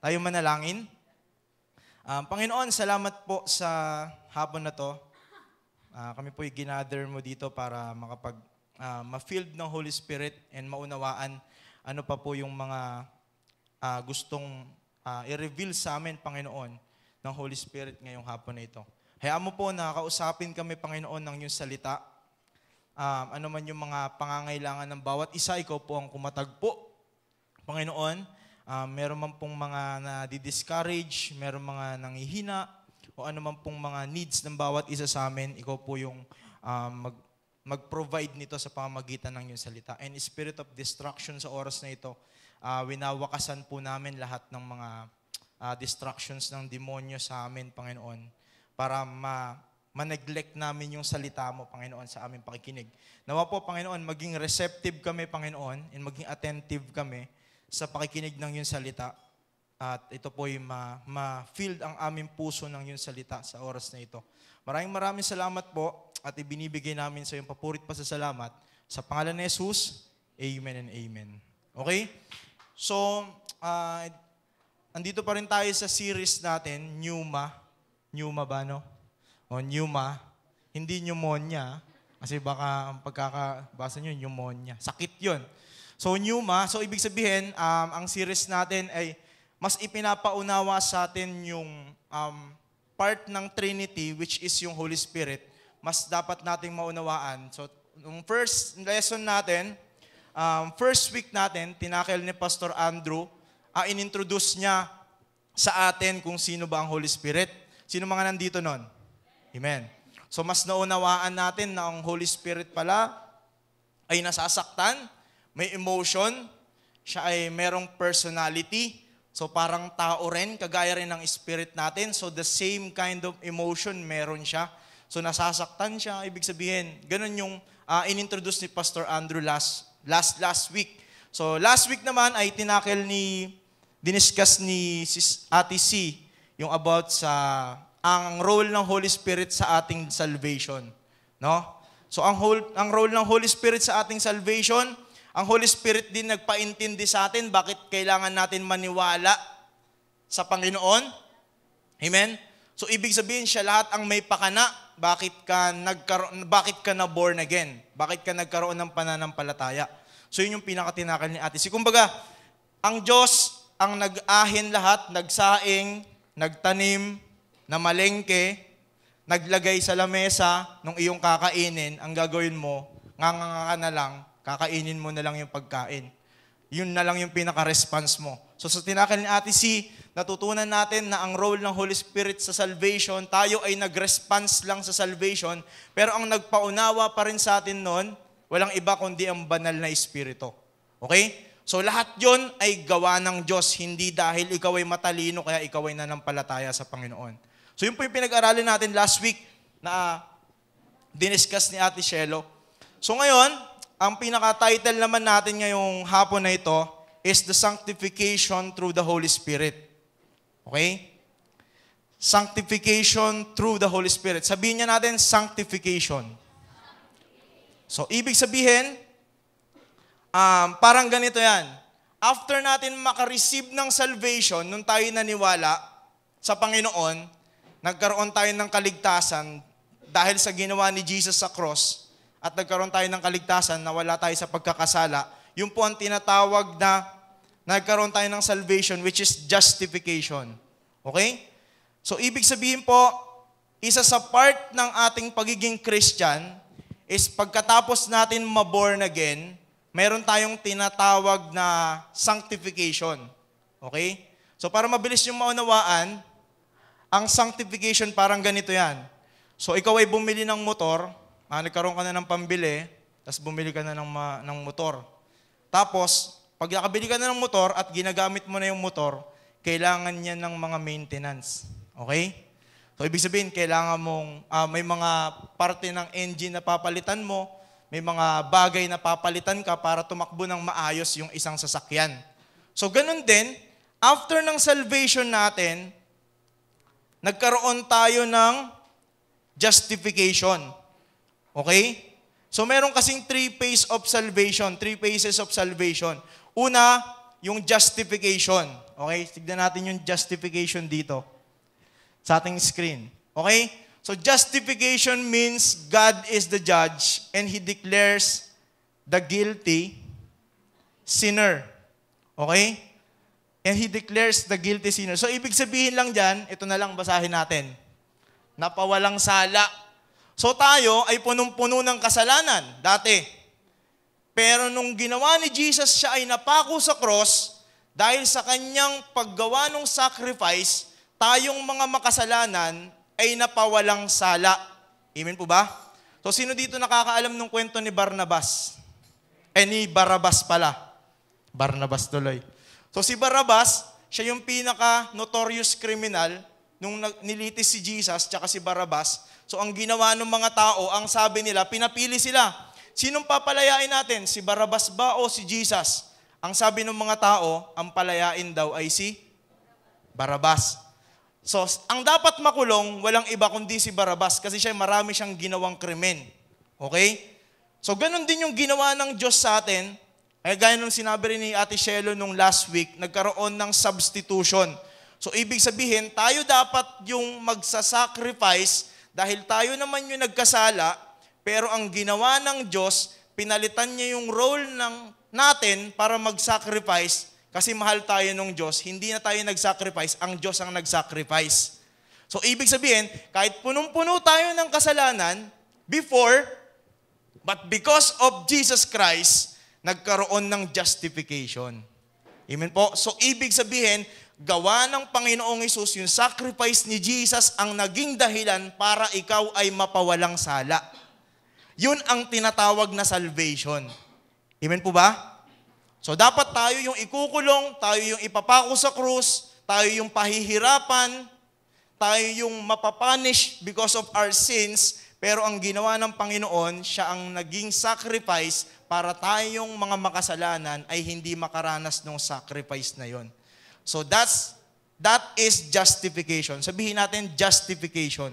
Tayo manalangin. Panginoon, salamat po sa hapon na to. Kami po'y ginather mo dito para ma-filled ng Holy Spirit and maunawaan ano pa po yung mga gustong i-reveal sa amin, Panginoon, ng Holy Spirit ngayong hapon na ito. Hayaan mo po na kausapin kami, Panginoon, ng iyong salita. Ano man yung mga pangangailangan ng bawat isa, ikaw po ang kumatagpo. Panginoon, meron man pong mga nadi-discourage, meron mga nanghihina, o ano man pong mga needs ng bawat isa sa amin, ikaw po yung mag-provide nito sa pamamagitan ng iyong salita. And spirit of destruction sa oras na ito, winawakasan po namin lahat ng mga distractions ng demonyo sa amin, Panginoon, para ma-neglect namin yung salita mo, Panginoon, sa aming pakikinig. Nawa po, Panginoon, maging receptive kami, Panginoon, and maging attentive kami sa pakikinig ng iyong salita. At ito po yung ma-filled ang aming puso ng iyong salita sa oras na ito. Maraming salamat po at ibinibigay namin sa iyong papurit pa sa salamat. Sa pangalan ni Jesus, Amen and Amen. Okay? So, andito pa rin tayo sa series natin, Pneuma. Pneuma ba, no? O Pneuma. Hindi pneumonia. Kasi baka ang pagkakabasa nyo, pneumonia. Sakit yun. So, Pneuma. So, ibig sabihin, ang series natin ay mas ipinapaunawa sa atin yung part ng Trinity, which is yung Holy Spirit. Mas dapat nating maunawaan. So, yung first lesson natin, first week natin, tinakil ni Pastor Andrew, inintroduce niya sa atin kung sino ba ang Holy Spirit. Sino mga nandito nun? Amen. So, mas naunawaan natin na ang Holy Spirit pala ay nasasaktan, may emotion, siya ay merong personality. So parang tao rin, kagaya rin ng spirit natin. So the same kind of emotion meron siya. So nasasaktan siya, ibig sabihin. Ganun yung inintroduce ni Pastor Andrew last week. So last week naman ay diniscuss ni Ate C yung about sa ang role ng Holy Spirit sa ating salvation. No? So ang role ng Holy Spirit sa ating salvation, ang Holy Spirit din nagpaintindi sa atin bakit kailangan natin maniwala sa Panginoon. Amen? So, ibig sabihin siya lahat ang may pakana. Bakit ka na born again? Bakit ka nagkaroon ng pananampalataya? So, yun yung pinakatinakal ni Ate. Kumbaga, ang Diyos ang nag-ahin lahat, nagsaing, nagtanim, namalengke, naglagay sa lamesa nung iyong kakainin. Ang gagawin mo, nganga na lang, kakainin mo na lang yung pagkain. Yun na lang yung pinaka-response mo. So sa tinakil ni Ate C, natutunan natin na ang role ng Holy Spirit sa salvation, tayo ay nag-response lang sa salvation, pero ang nagpaunawa pa rin sa atin noon, walang iba kundi ang banal na Espiritu. Okay? So lahat yon ay gawa ng Diyos, hindi dahil ikaw ay matalino, kaya ikaw ay nanampalataya sa Panginoon. So yun po yung pinag-aralin natin last week na diniscuss ni Ate Shelo. So ngayon, ang pinaka-title naman natin ngayong hapon na ito is the sanctification through the Holy Spirit. Okay? Sanctification through the Holy Spirit. Sabihin niya natin, sanctification. So, ibig sabihin, parang ganito yan. After natin makareceive ng salvation, nung tayo naniwala sa Panginoon, nagkaroon tayo ng kaligtasan dahil sa ginawa ni Jesus sa cross, at nagkaroon tayo ng kaligtasan na wala tayo sa pagkakasala, yun po ang tinatawag na nagkaroon tayo ng salvation, which is justification. Okay? So, ibig sabihin po, isa sa part ng ating pagiging Christian is pagkatapos natin ma-born again, meron tayong tinatawag na sanctification. Okay? So, para mabilis yung maunawaan, ang sanctification parang ganito yan. So, ikaw ay bumili ng motor, nagkaroon ka na ng pambili, tapos bumili ka na ng motor. Tapos, pag nakabili ka na ng motor at ginagamit mo na yung motor, kailangan niya ng mga maintenance. Okay? So, ibig sabihin, kailangan mong, may mga parte ng engine na papalitan mo, may mga bagay na papalitan ka para tumakbo ng maayos yung isang sasakyan. So, ganun din, after ng salvation natin, nagkaroon tayo ng justification. Okay? So meron kasing three phases of salvation. Una, yung justification. Okay? Tignan natin yung justification dito sa ating screen. Okay? So justification means God is the judge and He declares the guilty sinner. Okay? And He declares the guilty sinner. So ibig sabihin lang dyan, ito na lang basahin natin. Napawalang sala. So tayo ay punong-puno ng kasalanan dati. Pero nung ginawa ni Jesus, siya ay napako sa cross, dahil sa kanyang paggawa ng sacrifice, tayong mga makasalanan ay napawalang sala. Amen po ba? So sino dito nakakaalam ng kwento ni Barnabas? Ni Barabas pala. Barnabas tuloy. So si Barabas, siya yung pinaka-notorious criminal nung nilitis si Jesus tsaka si Barabas. So ang ginawa ng mga tao, ang sabi nila, pinapili sila. Sinong papalayain natin? Si Barabas ba o si Jesus? Ang sabi ng mga tao, ang palayain daw ay si Barabas. So, ang dapat makulong, walang iba kundi si Barabas kasi marami siyang ginawang krimen. Okay? So, ganun din yung ginawa ng Diyos sa atin. Ay gaya nung sinabi rin ni Ate Shelo nung last week, nagkaroon ng substitution. So, ibig sabihin, tayo dapat yung magsasacrifice dahil tayo naman yung nagkasala, pero ang ginawa ng Diyos, pinalitan niya yung role natin para mag-sacrifice kasi mahal tayo ng Diyos. Hindi na tayo nag-sacrifice, ang Diyos ang nag-sacrifice. So, ibig sabihin, kahit punong-puno tayo ng kasalanan before, but because of Jesus Christ, nagkaroon ng justification. Amen po? So, ibig sabihin, gawa ng Panginoong Hesus, yung sacrifice ni Jesus ang naging dahilan para ikaw ay mapawalang sala. Yun ang tinatawag na salvation. Amen po ba? So dapat tayo yung ikukulong, tayo yung ipapako sa krus, tayo yung pahihirapan, tayo yung mapapunish because of our sins, pero ang ginawa ng Panginoon, siya ang naging sacrifice para tayong mga makasalanan ay hindi makaranas ng sacrifice na yon. So that is justification. Sabihin natin justification.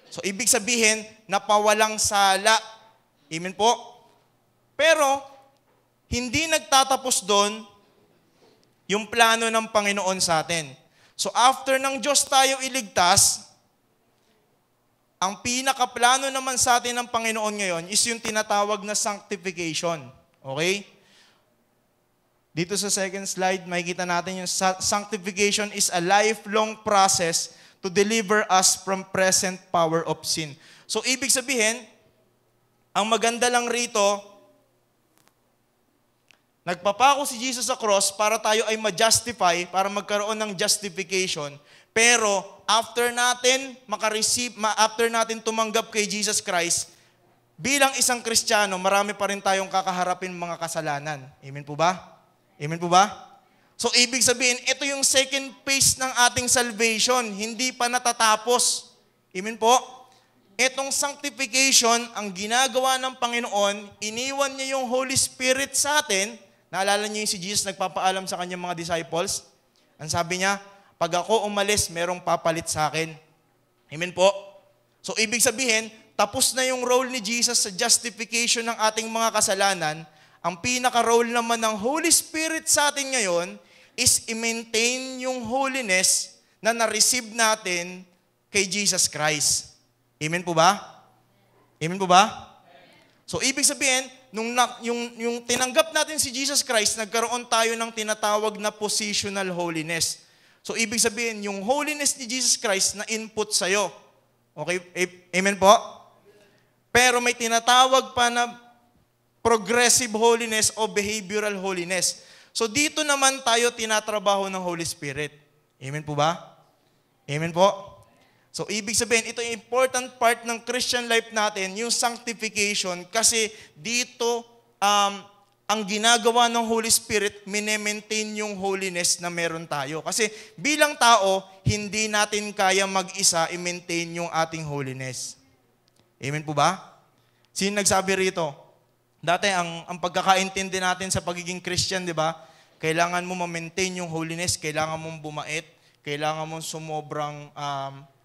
So, ibig sabihin, napawalang sala. Amen po? Pero, hindi nagtatapos doon yung plano ng Panginoon sa atin. So, after ng Diyos tayo iligtas, ang pinakaplano naman sa atin ng Panginoon ngayon is yung tinatawag na sanctification. Okay? Dito sa second slide, makikita natin yung sanctification is a lifelong process to deliver us from present power of sin. So, ibig sabihin, ang maganda lang rito, nagpapako si Jesus sa cross para tayo ay ma-justify, para magkaroon ng justification. Pero, after natin after natin tumanggap kay Jesus Christ, bilang isang Kristiyano, marami pa rin tayong kakaharapin mga kasalanan. Amen po ba? Amen po ba? So, ibig sabihin, ito yung second phase ng ating salvation. Hindi pa natatapos. Amen po? Itong sanctification, ang ginagawa ng Panginoon, iniwan niya yung Holy Spirit sa atin. Naalala niyo yung si Jesus nagpapaalam sa kanyang mga disciples? Ang sabi niya, pag ako umalis, merong papalit sa akin. Amen po? So, ibig sabihin, tapos na yung role ni Jesus sa justification ng ating mga kasalanan. Ang pinaka-role naman ng Holy Spirit sa atin ngayon is i-maintain yung holiness na na-receive natin kay Jesus Christ. Amen po ba? Amen po ba? So, ibig sabihin, yung tinanggap natin si Jesus Christ, nagkaroon tayo ng tinatawag na positional holiness. So, ibig sabihin, yung holiness ni Jesus Christ na input sa'yo. Okay? Amen po? Pero may tinatawag pa na progressive holiness o behavioral holiness. So dito naman tayo tinatrabaho ng Holy Spirit. Amen po ba? Amen po? So ibig sabihin, ito yung important part ng Christian life natin, yung sanctification, kasi dito ang ginagawa ng Holy Spirit, minemaintain yung holiness na meron tayo. Kasi bilang tao, hindi natin kaya mag-isa i-maintain yung ating holiness. Amen po ba? Sino nagsabi rito? Dati, ang pagkakaintindi natin sa pagiging Christian, di ba? Kailangan mo ma-maintain yung holiness, kailangan mong bumait, kailangan mong sumobrang,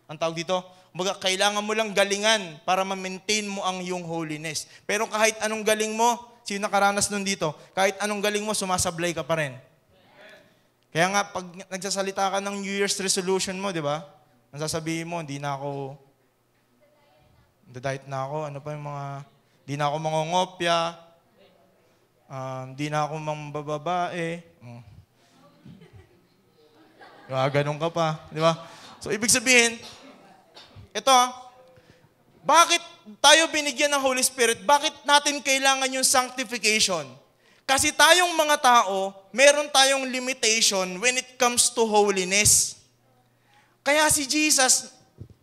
ang tawag dito, kailangan mo lang galingan para ma-maintain mo ang yung holiness. Pero kahit anong galing mo, sino nakaranas nun dito? Kahit anong galing mo, sumasablay ka pa rin. Kaya nga, pag nagsasalita ka ng New Year's resolution mo, di ba? Nasasabihin mo, hindi na ako, diet na ako, ano pa yung mga, hindi na ako mangongopya, hindi na ako mambababae. Ganun ka pa, di ba? So, ibig sabihin, ito bakit tayo binigyan ng Holy Spirit? Bakit natin kailangan yung sanctification? Kasi tayong mga tao, meron tayong limitation when it comes to holiness. Kaya si Jesus,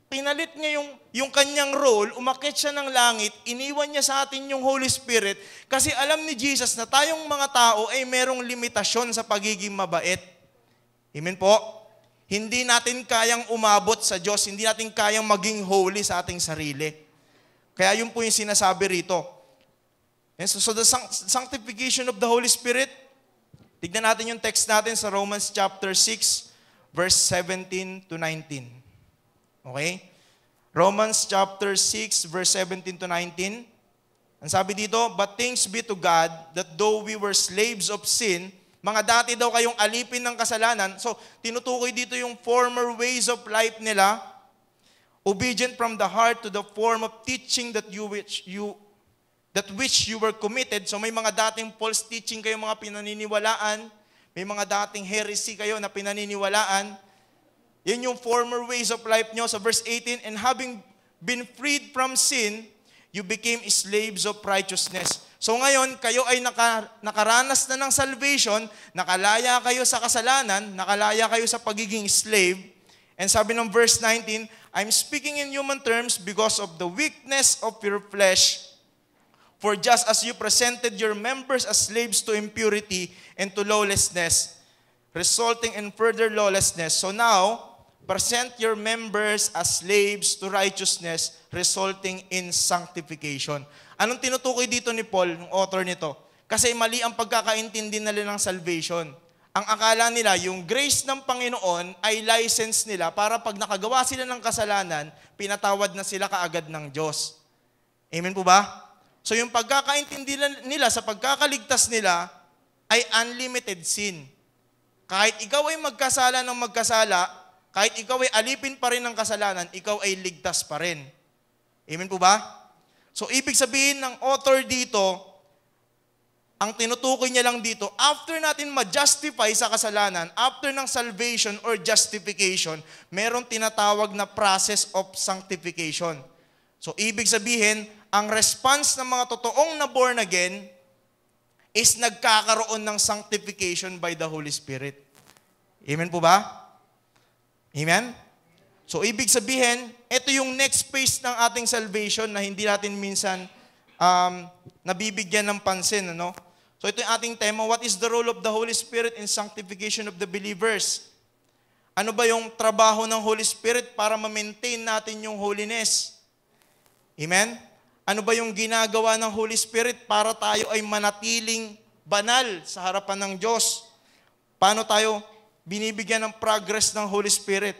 pinalit niya yung kanyang role, umakyat siya ng langit, iniwan niya sa atin yung Holy Spirit, kasi alam ni Jesus na tayong mga tao ay merong limitasyon sa pagiging mabait. Amen po? Hindi natin kayang umabot sa Diyos, hindi natin kayang maging holy sa ating sarili. Kaya yun po yung sinasabi rito. And so the sanctification of the Holy Spirit, tignan natin yung text natin sa Romans chapter 6, verse 17 to 19. Okay? Romans chapter 6, verse 17 to 19. Ang sabi dito, "But thanks be to God that though we were slaves of sin," mga dati daw kayong alipin ng kasalanan. So, tinutukoy dito yung former ways of life nila, obedient from the heart to the form of teaching that which you were committed. So, may mga dating false teaching kayo, mga pinaniniwalaan. May mga dating heresy kayo na pinaniniwalaan. Yan yung former ways of life nyo. Sa verse 18, "And having been freed from sin, you became slaves of righteousness." So ngayon, kayo ay nakaranas na ng salvation, nakalaya kayo sa kasalanan, nakalaya kayo sa pagiging slave. And sabi ng verse 19, "I'm speaking in human terms because of the weakness of your flesh. For just as you presented your members as slaves to impurity and to lawlessness, resulting in further lawlessness, so now, present your members as slaves to righteousness, resulting in sanctification." Anong tinutukoy dito ni Paul, yung author nito? Kasi mali ang pagkakaintindi nila ng salvation. Ang akala nila, yung grace ng Panginoon ay license nila para pag nakagawa sila ng kasalanan, pinatawad na sila kaagad ng Diyos. Amen po ba? So yung pagkakaintindi nila sa pagkakaligtas nila ay unlimited sin. Kahit ikaw ay magkasala ng magkasala, kahit ikaw ay alipin pa rin ng kasalanan, ikaw ay ligtas pa rin. Amen po ba? So, ibig sabihin ng author dito, ang tinutukoy niya lang dito, after natin ma-justify sa kasalanan, after ng salvation or justification, meron tinatawag na process of sanctification. So, ibig sabihin, ang response ng mga totoong na born again is nagkakaroon ng sanctification by the Holy Spirit. Amen po ba? Amen? So, ibig sabihin, ito yung next phase ng ating salvation na hindi natin minsan nabibigyan ng pansin. Ano? So, ito yung ating tema, what is the role of the Holy Spirit in sanctification of the believers? Ano ba yung trabaho ng Holy Spirit para ma-maintain natin yung holiness? Amen? Ano ba yung ginagawa ng Holy Spirit para tayo ay manatiling banal sa harapan ng Diyos? Paano tayo binibigyan ng progress ng Holy Spirit?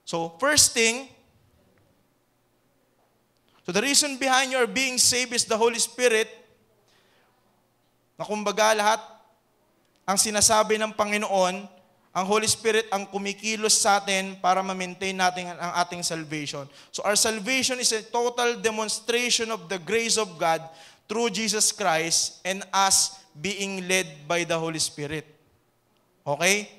So, first thing, so the reason behind your being saved is the Holy Spirit, na kumbaga lahat ang sinasabi ng Panginoon, ang Holy Spirit ang kumikilos sa atin para ma-maintain natin ang ating salvation. So our salvation is a total demonstration of the grace of God through Jesus Christ and us being led by the Holy Spirit. Okay?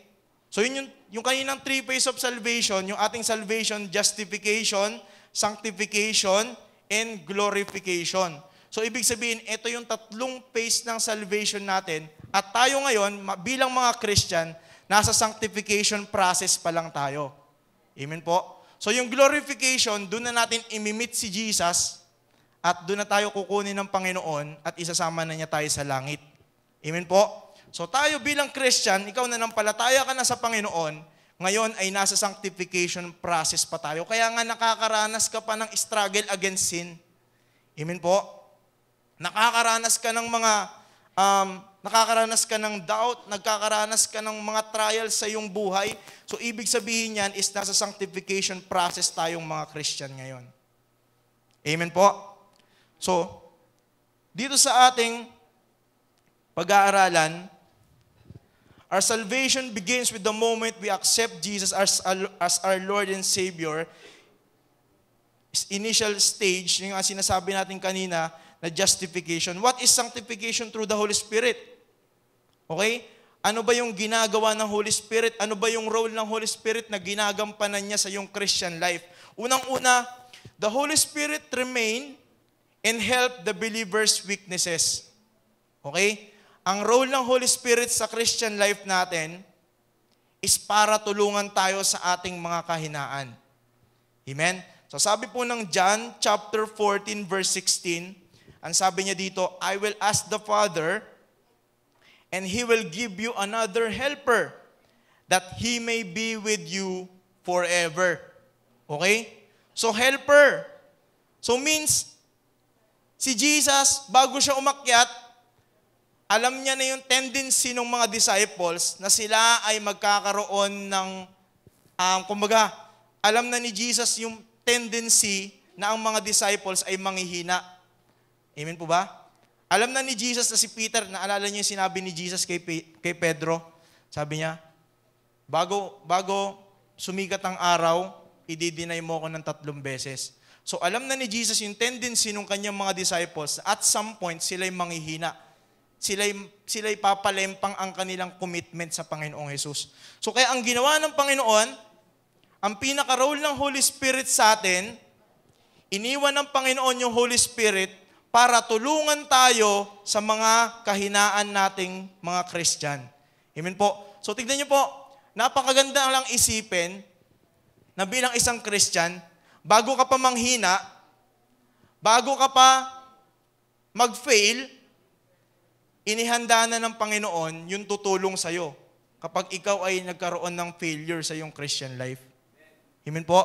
So yun yung kaninang three phase of salvation, yung ating salvation, justification, sanctification, and glorification. So ibig sabihin, ito yung tatlong phase ng salvation natin at tayo ngayon, bilang mga Christian, nasa sanctification process pa lang tayo. Amen po? So yung glorification, doon na natin imimit si Jesus at doon na tayo kukunin ng Panginoon at isasama na niya tayo sa langit. Amen po? So tayo bilang Christian, ikaw na nampalataya ka na sa Panginoon, ngayon ay nasa sanctification process pa tayo. Kaya nga nakakaranas ka pa ng struggle against sin. Amen po? Nakakaranas ka ng doubt, nagkakaranas ka ng mga trials sa iyong buhay. So ibig sabihin yan is nasa sanctification process tayong mga Christian ngayon. Amen po? So, dito sa ating pag-aaralan, Our salvation begins with the moment we accept Jesus as our Lord and Savior. Initial stage, yung sinasabi natin kanina, na justification. What is sanctification through the Holy Spirit? Okay? Ano ba yung ginagawa ng Holy Spirit? Ano ba yung role ng Holy Spirit na ginagampanan niya sa iyong Christian life? Unang-una, the Holy Spirit remain and help the believer's weaknesses. Okay? Ang role ng Holy Spirit sa Christian life natin is para tulungan tayo sa ating mga kahinaan. Amen? So sabi po ng John chapter 14 verse 16, ang sabi niya dito, I will ask the Father, and He will give you another helper, that He may be with you forever. Okay? So helper. So means, si Jesus, bago siya umakyat, alam niya na yung tendency ng mga disciples na sila ay magkakaroon ng, kumbaga, alam na ni Jesus yung tendency na ang mga disciples ay manghihina. Amen po ba? Alam na ni Jesus na si Peter, naalala niyo yung sinabi ni Jesus kay Pedro, sabi niya, bago sumikat ang araw, i-deny mo ako ng 3 beses. So alam na ni Jesus yung tendency ng kanyang mga disciples, at some point, sila'y manghihina. Sila'y papalempang ang kanilang commitment sa Panginoong Jesus. So kaya ang ginawa ng Panginoon, ang pinaka-role ng Holy Spirit sa atin, iniwan ng Panginoon yung Holy Spirit para tulungan tayo sa mga kahinaan nating mga Christian. Amen po. So tignan niyo po, napakaganda lang isipin na bilang isang Christian, bago ka pa manghina, bago ka pa mag-fail, inihanda na ng Panginoon yung tutulong sa'yo kapag ikaw ay nagkaroon ng failure sa iyong Christian life. Amen po.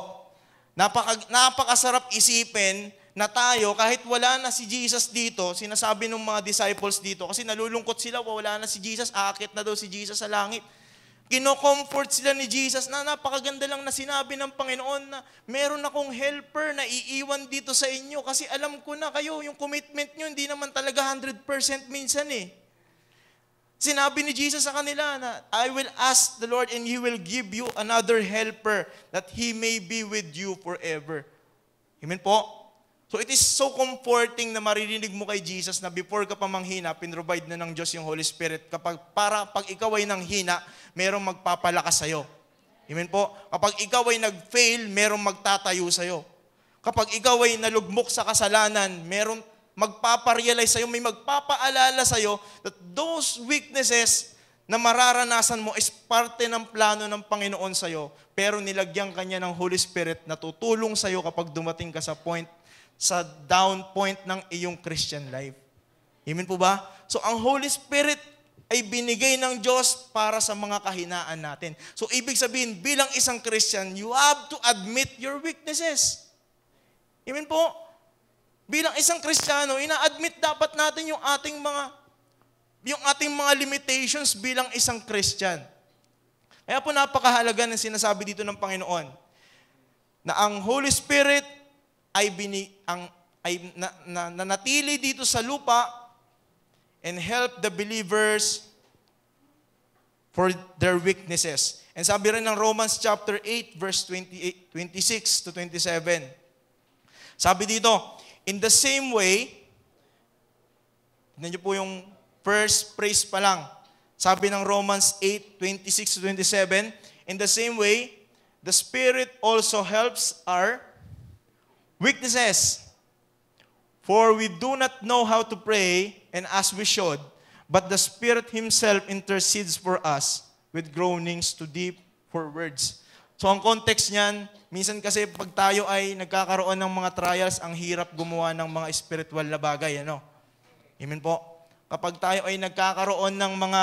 Napakasarap isipin na tayo, kahit wala na si Jesus dito, sinasabi ng mga disciples dito, kasi nalulungkot sila, wala na si Jesus, aakit na daw si Jesus sa langit. Kino-comfort sila ni Jesus na napakaganda lang na sinabi ng Panginoon na meron akong helper na iiwan dito sa inyo kasi alam ko na kayo, yung commitment nyo, hindi naman talaga 100% minsan eh. Sinabi ni Jesus sa kanila na, I will ask the Lord and He will give you another helper that He may be with you forever. Amen po? So it is so comforting na maririnig mo kay Jesus na before ka pa manghina, pinrovide na ng Diyos yung Holy Spirit. Pag ikaw ay nanghina, merong magpapalakas sa'yo. Amen po? Kapag ikaw ay nag-fail, merong magtatayo sa'yo. Kapag ikaw ay nalugmok sa kasalanan, merong magpaparealize sa'yo, may magpapaalala sa'yo that those weaknesses na mararanasan mo is parte ng plano ng Panginoon sa'yo, pero nilagyan kanya ng Holy Spirit na tutulong sa'yo kapag dumating ka sa down point ng iyong Christian life. Amen po ba? So ang Holy Spirit ay binigay ng Diyos para sa mga kahinaan natin. So ibig sabihin, bilang isang Christian, you have to admit your weaknesses. Amen po? Bilang isang Kristiyano, ina-admit dapat natin yung ating mga limitations bilang isang Christian. Kaya po napakahalaga ng sinasabi dito ng Panginoon na ang Holy Spirit ay nanatili dito sa lupa and help the believers for their weaknesses. And sabi rin ng Romans chapter 8 verse 26 to 27. Sabi dito, in the same way, tignan niyo po yung first phrase pa lang. Sabi ng Romans 8, 26 to 27, in the same way, the Spirit also helps our weaknesses. For we do not know how to pray and as we should, but the Spirit Himself intercedes for us with groanings too deep for words. So ang context niyan, minsan kasi pag tayo ay nagkakaroon ng mga trials, ang hirap gumawa ng mga spiritual na bagay. Ano? Amen po. Kapag tayo ay nagkakaroon ng mga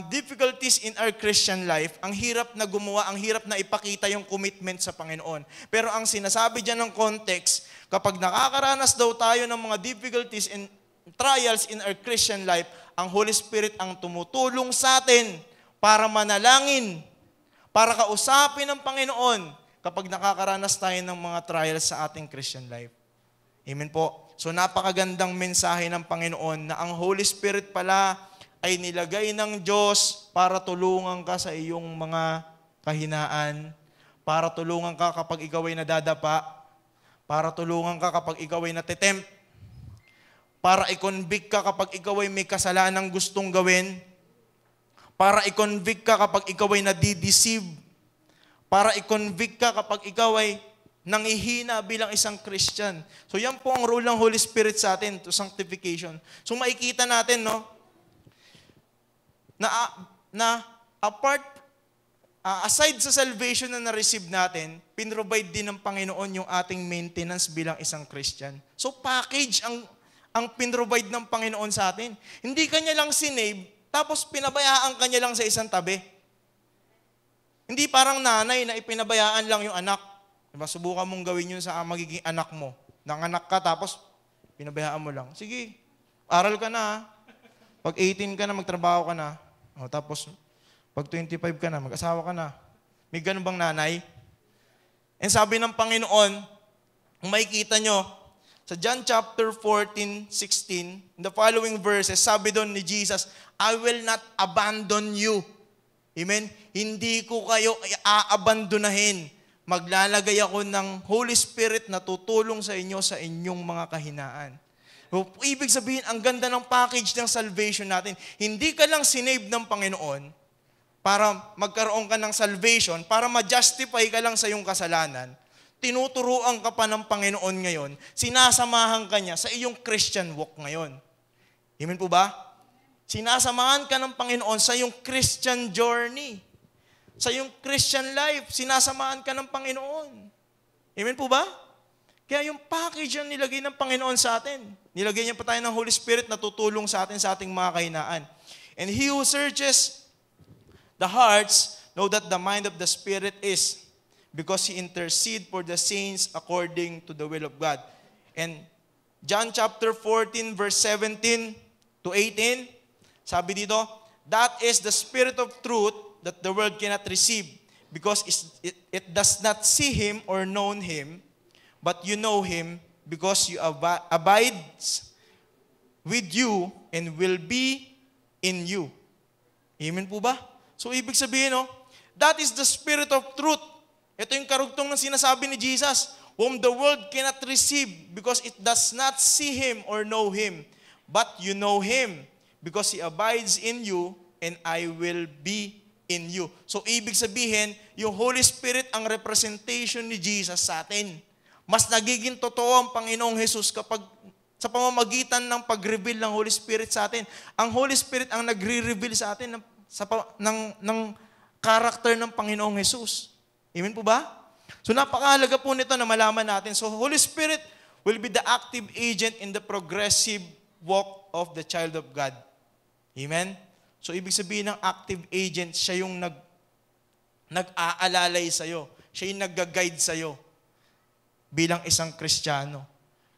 difficulties in our Christian life, ang hirap na gumawa, ang hirap na ipakita yung commitment sa Panginoon. Pero ang sinasabi dyan ng context, kapag nakakaranas daw tayo ng mga difficulties and trials in our Christian life, ang Holy Spirit ang tumutulong sa atin para manalangin, para kausapin ng Panginoon kapag nakakaranas tayo ng mga trials sa ating Christian life. Amen po. So napakagandang mensahe ng Panginoon na ang Holy Spirit pala ay nilagay ng Diyos para tulungan ka sa iyong mga kahinaan, para tulungan ka kapag ikaw ay nadadapa, para tulungan ka kapag ikaw ay natitempt, para i-convict ka kapag ikaw ay may kasalanang gustong gawin, para i-convict ka kapag ikaw ay nadideceive, para i-convict ka kapag ikaw ay nangihina bilang isang Christian. So yan po ang role ng Holy Spirit sa atin, to sanctification. So makikita natin, no, na aside sa salvation na na-receive natin, pinrovide din ng Panginoon yung ating maintenance bilang isang Christian. So package ang pinrovide ng Panginoon sa atin. Hindi kanya lang sinave, tapos pinabayaan kanya lang sa isang tabi. Hindi parang nanay na ipinabayaan lang yung anak. Diba, subukan mong gawin yun sa magiging anak mo. Nanganak ka, tapos pinabayaan mo lang. Sige, aral ka na. Pag 18 ka na, magtrabaho ka na. O, tapos, pag 25 ka na, mag-asawa ka na. May ganun bang nanay? And sabi ng Panginoon, kung makikita nyo, sa John chapter 14, 16, in the following verses, sabi doon ni Jesus, I will not abandon you. Amen? Hindi ko kayo aabandonahin. Maglalagay ako ng Holy Spirit na tutulong sa inyo sa inyong mga kahinaan. So, ibig sabihin, ang ganda ng package ng salvation natin. Hindi ka lang sinave ng Panginoon para magkaroon ka ng salvation, para ma-justify ka lang sa iyong kasalanan. Tinuturuan ka pa ng Panginoon ngayon, sinasamahan ka niya sa iyong Christian walk ngayon. Amen po ba? Sinasamahan ka ng Panginoon sa iyong Christian journey. Sa iyong Christian life, sinasamahan ka ng Panginoon. Amen po ba? Kaya yung package yan nilagay ng Panginoon sa atin. Nilagay niya pa tayo ng Holy Spirit na tutulong sa atin sa ating mga kahinaan. And He who searches the hearts know that the mind of the Spirit is, because He intercede for the saints according to the will of God. And John chapter 14 verse 17 to 18, sabi dito, that is the Spirit of truth that the world cannot receive, because it does not see Him or know Him, but you know Him, because you abides with you and will be in you. Amen po ba? So ibig sabihin, no, that is the Spirit of truth. Ito yung karugtong ng sinasabi ni Jesus, whom the world cannot receive, because it does not see Him or know Him, but you know Him, because He abides in you and I will be in you. So, ibig sabihin, yung Holy Spirit ang representation ni Jesus sa atin. Mas nagiging totoo ang Panginoong Jesus kapag sa pamamagitan ng pag-reveal ng Holy Spirit sa atin. Ang Holy Spirit ang nagre-reveal sa atin ng character ng Panginoong Jesus. Amen po ba? So, napakahalaga po nito na malaman natin. So, Holy Spirit will be the active agent in the progressive walk of the child of God. Amen? So, ibig sabihin ng active agent, siya yung nag-aalalay sa'yo. Siya yung nag-guide sa'yo bilang isang Kristiyano.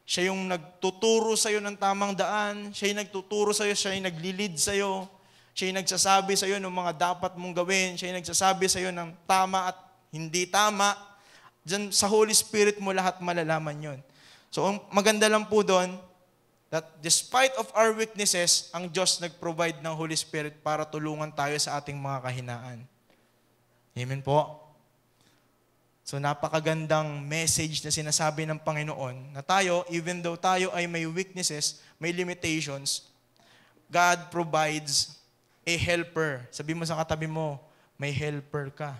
Siya yung nagtuturo sa'yo ng tamang daan. Siya yung nagtuturo sa'yo, siya yung nagli-lead sa'yo. Siya yung nagsasabi sa'yo ng mga dapat mong gawin. Siya yung nagsasabi sa'yo ng tama at hindi tama. Diyan sa Holy Spirit mo lahat malalaman yon. So, ang maganda lang po doon, that despite of our weaknesses, ang Diyos nag-provide ng Holy Spirit para tulungan tayo sa ating mga kahinaan. Amen po? So napakagandang message na sinasabi ng Panginoon na tayo, even though tayo ay may weaknesses, may limitations, God provides a helper. Sabi mo sa katabi mo, may helper ka.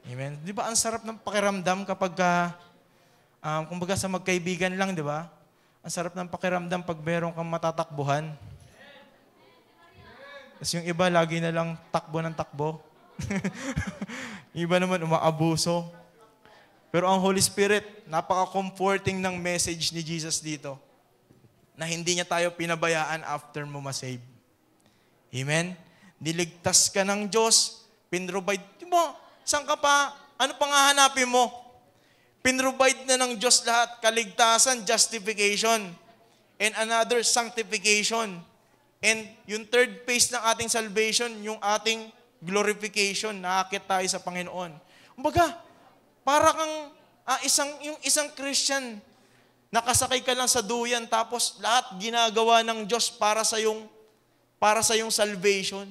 Amen? Di ba ang sarap ng pakiramdam kapag kumbaga sa magkaibigan lang, di ba? Ang sarap ng pakiramdam pag meron kang matatakbuhan. Tapos yung iba, lagi na lang takbo ng takbo. Iba naman, umaabuso. Pero ang Holy Spirit, napaka-comforting ng message ni Jesus dito na hindi niya tayo pinabayaan after mo masave. Amen? Niligtas ka ng Diyos, pinrovide. Diba, saan ka pa? Ano pang hahanapin mo? Pinrovide na ng Diyos lahat, kaligtasan, justification, and another sanctification. And yung third phase ng ating salvation, yung ating glorification, naakit tayo sa Panginoon. Kumbaga, para kang yung isang Christian, nakasakay ka lang sa duyan, tapos lahat ginagawa ng Diyos para sa yung para sa iyong salvation.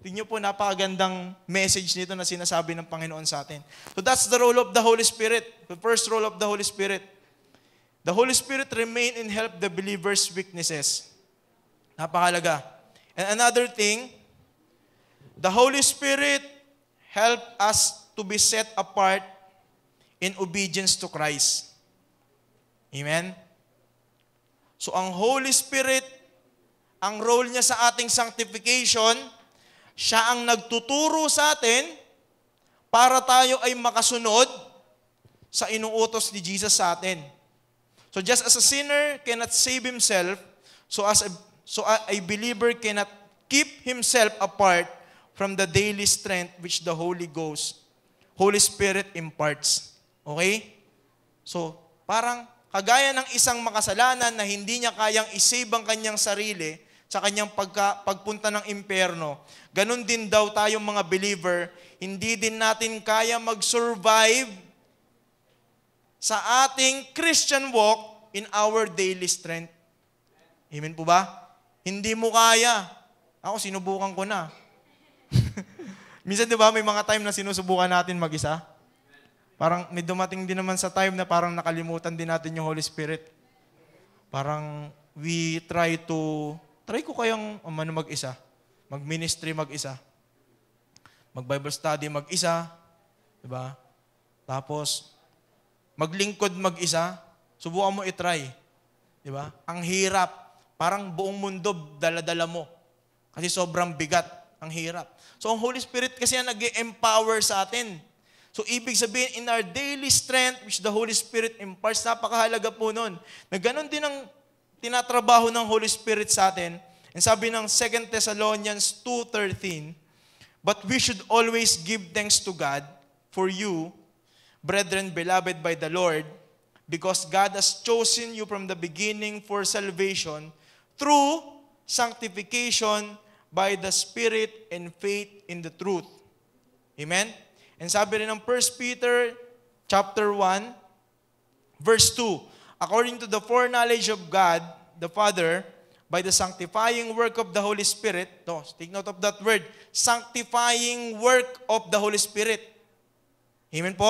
Tingnan niyo po, napakagandang message nito na sinasabi ng Panginoon sa atin. So that's the role of the Holy Spirit. The first role of the Holy Spirit. The Holy Spirit remain and help the believer's weaknesses. Napakalaga. And another thing, the Holy Spirit help us to be set apart in obedience to Christ. Amen? So ang Holy Spirit, ang role niya sa ating sanctification, siya ang nagtuturo sa atin para tayo ay makasunod sa inuutos ni Jesus sa atin. So just as a sinner cannot save himself, so a believer cannot keep himself apart from the daily strength which the Holy Spirit imparts. Okay? So, parang kagaya ng isang makasalanan na hindi niya kayang isave ang kanyang sarili sa kanyang pagpunta ng impyerno, ganun din daw tayong mga believer, hindi din natin kaya mag-survive sa ating Christian walk in our daily strength. Amen po ba? Hindi mo kaya. Ako, sinubukan ko na. Minsan, di ba, may mga time na sinusubukan natin mag-isa? Parang may dumating din naman sa time na parang nakalimutan din natin yung Holy Spirit. Parang we try ko kayang mag-isa. Mag-ministry mag-isa. Mag-Bible study mag-isa. Di ba? Tapos, maglingkod mag-isa. Subukan mo i-try. Di ba? Ang hirap. Parang buong mundo dala-dala mo. Kasi sobrang bigat. Ang hirap. So, ang Holy Spirit kasi yan nag-empower sa atin. So, ibig sabihin, in our daily strength, which the Holy Spirit imparts, napakahalaga po nun. Na ganun din ang tinatrabaho ng Holy Spirit sa atin. And sabi ng 2 Thessalonians 2:13, but we should always give thanks to God for you, brethren beloved by the Lord, because God has chosen you from the beginning for salvation through sanctification by the Spirit and faith in the truth. Amen? And sabi rin ng 1 Peter chapter 1, verse 2, according to the foreknowledge of God, the Father, by the sanctifying work of the Holy Spirit, take note of that word, sanctifying work of the Holy Spirit. Amen po?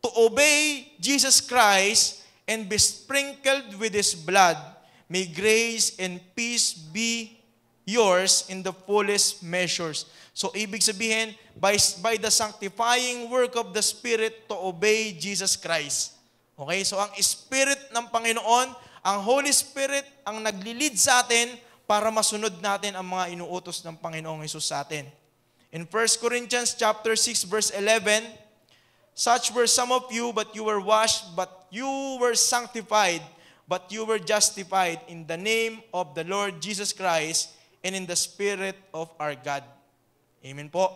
To obey Jesus Christ and be sprinkled with His blood, may grace and peace be yours in the fullest measures. So, ibig sabihin, by the sanctifying work of the Spirit to obey Jesus Christ. Okay? So, ang Spirit ng Panginoon, ang Holy Spirit, ang naglilid sa atin para masunod natin ang mga inuutos ng Panginoong Hesus sa atin. In 1 Corinthians chapter 6, verse 11, such were some of you, but you were washed, but you were sanctified, but you were justified in the name of the Lord Jesus Christ and in the Spirit of our God. Amen po.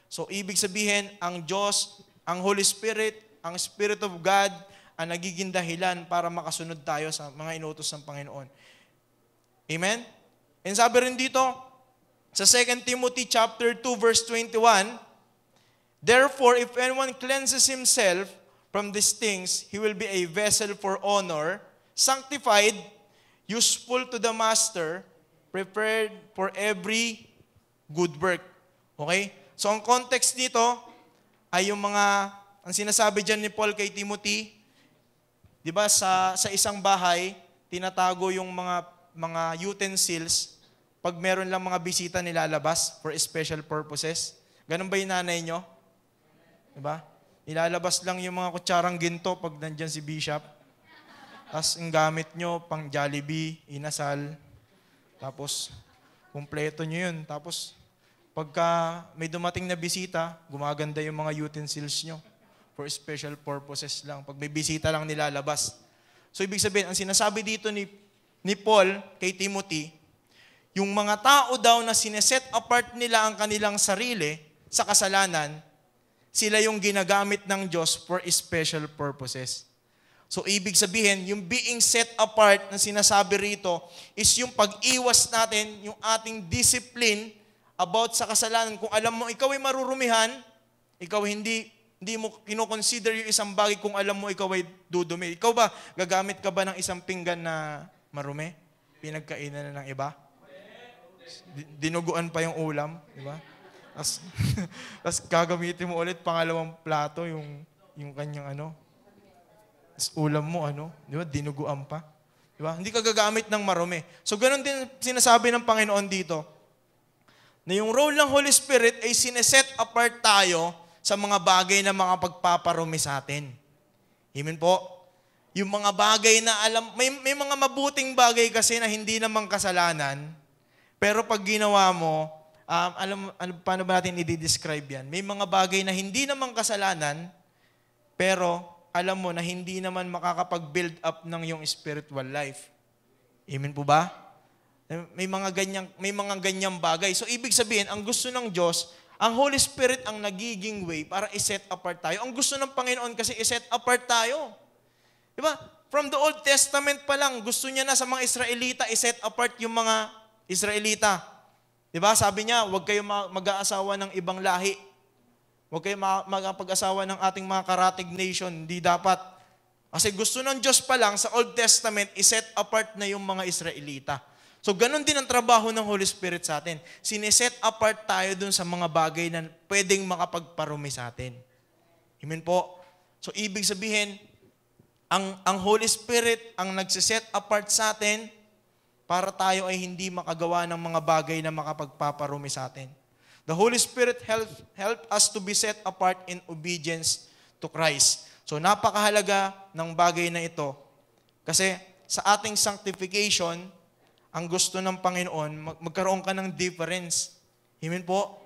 So, ibig sabihin, ang Diyos, ang Holy Spirit, ang Spirit of God, ang nagiging dahilan para makasunod tayo sa mga inutos ng Panginoon. Amen? And sabi rin dito, sa 2 Timothy chapter 2, verse 21, therefore, if anyone cleanses himself from these things, he will be a vessel for honor, sanctified, useful to the master, prepared for every good work. Okay? So, ang context dito ay yung ang sinasabi dyan ni Paul kay Timothy, di ba, sa isang bahay, tinatago yung mga utensils, pag meron lang mga bisita nilalabas for special purposes. Ganun ba yung nanay nyo? Di ba? Nilalabas lang yung mga kutsarang ginto pag nandyan si Bishop. Tapos ang gamit nyo, pang Jollibee, inasal. Tapos, kumpleto nyo yun. Tapos, pagka may dumating na bisita, gumaganda yung mga utensils nyo for special purposes lang. Pag may bisita lang nilalabas. So, ibig sabihin, ang sinasabi dito ni Paul kay Timothy, yung mga tao daw na sineset apart nila ang kanilang sarili sa kasalanan, sila yung ginagamit ng Diyos for special purposes. So, ibig sabihin, yung being set apart na sinasabi rito is yung pag-iwas natin, yung ating discipline about sa kasalanan. Kung alam mo, ikaw ay marurumihan, ikaw hindi mo kinoconsider yung isang bagay kung alam mo ikaw ay dudumi. Ikaw ba, gagamit ka ba ng isang pinggan na marumi? Pinagkainan na ng iba? Dinuguan pa yung ulam, di ba? Tapos gagamitin mo ulit pangalawang plato yung kanyang tas ulam mo di ba? Dinuguan pa. Di ba? Hindi ka gagamit ng marumi. So ganun din sinasabi ng Panginoon dito, na yung role ng Holy Spirit ay sineset apart tayo sa mga bagay na makapagpaparumi sa atin. Amen po. Yung mga bagay na may mga mabuting bagay kasi na hindi naman kasalanan, pero pag ginawa mo, paano ba natin i-describe yan? May mga bagay na hindi naman kasalanan, pero alam mo na hindi naman makakapag-build up ng iyong spiritual life. Amen po ba? May mga ganyang bagay. So ibig sabihin, ang gusto ng Diyos, ang Holy Spirit ang nagiging way para i-set apart tayo. Ang gusto ng Panginoon kasi i-set apart tayo. Di ba? From the Old Testament pa lang, gusto niya na sa mga Israelita i-set apart yung mga Israelita. Di ba? Sabi niya, huwag kayo mag-aasawa ng ibang lahi. Huwag kayo mag-asawa ng ating mga karatig nation. Hindi dapat. Kasi gusto ng Diyos pa lang sa Old Testament, i-set apart na yung mga Israelita. So, ganun din ang trabaho ng Holy Spirit sa atin. Sineset apart tayo dun sa mga bagay na pwedeng makapagparumi sa atin. Amen po. So, ibig sabihin, ang Holy Spirit ang nagsiset apart sa atin para tayo ay hindi makagawa ng mga bagay na makapagpaparumi sa atin. The Holy Spirit help us to be set apart in obedience to Christ. So, napakahalaga ng bagay na ito. Kasi sa ating sanctification, ang gusto ng Panginoon, magkaroon ka ng difference. Amen po?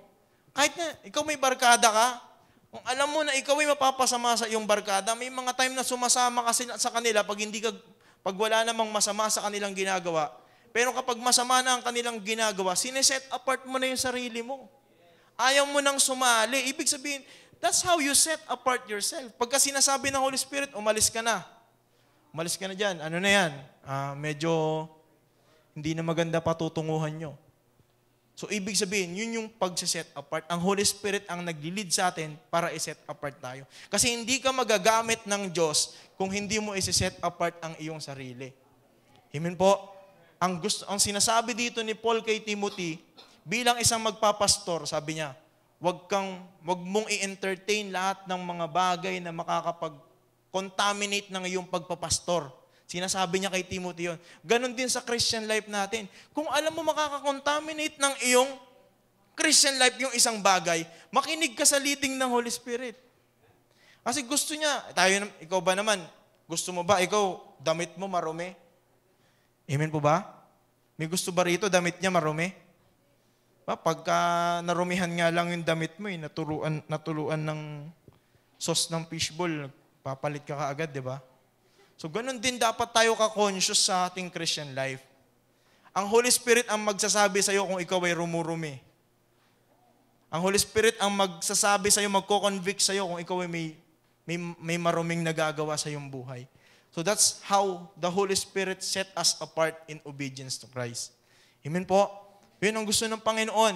Kahit na ikaw may barkada ka, kung alam mo na ikaw ay mapapasama sa iyong barkada, may mga time na sumasama kasi sa kanila pag wala namang masama sa kanilang ginagawa. Pero kapag masama na ang kanilang ginagawa, sineset apart mo na yung sarili mo. Ayaw mo nang sumali. Ibig sabihin, that's how you set apart yourself. Pagka sinasabi ng Holy Spirit, umalis ka na. Umalis ka na dyan. Ano na yan? Medyo hindi na maganda patutunguhan nyo. So, ibig sabihin, yun yung pag-set apart. Ang Holy Spirit ang nag-lead sa atin para i-set apart tayo. Kasi hindi ka magagamit ng Diyos kung hindi mo i-set apart ang iyong sarili. Amen po? Ang sinasabi dito ni Paul kay Timothy, bilang isang magpapastor, sabi niya, wag mong i-entertain lahat ng mga bagay na makakapag-contaminate ng iyong pagpapastor. Sinasabi niya kay Timothy yun. Ganon din sa Christian life natin. Kung alam mo makakakontaminate ng iyong Christian life yung isang bagay, makinig ka sa leading ng Holy Spirit. Kasi gusto niya, ikaw ba naman, gusto mo ba, ikaw, damit mo marumi? Amen po ba? May gusto ba rito, damit niya marumi? Pagka narumihan nga lang yung damit mo, natuluan ng sauce ng fishball, papalit ka kaagad, di ba? So, ganun din dapat tayo ka-conscious sa ating Christian life. Ang Holy Spirit ang magsasabi sa iyo kung ikaw ay rumurumi. Ang Holy Spirit ang magsasabi sa iyo, magko-convict sa iyo kung ikaw ay may maruming nagagawa sa iyong buhay. So, that's how the Holy Spirit set us apart in obedience to Christ. Amen po? Yun ang gusto ng Panginoon.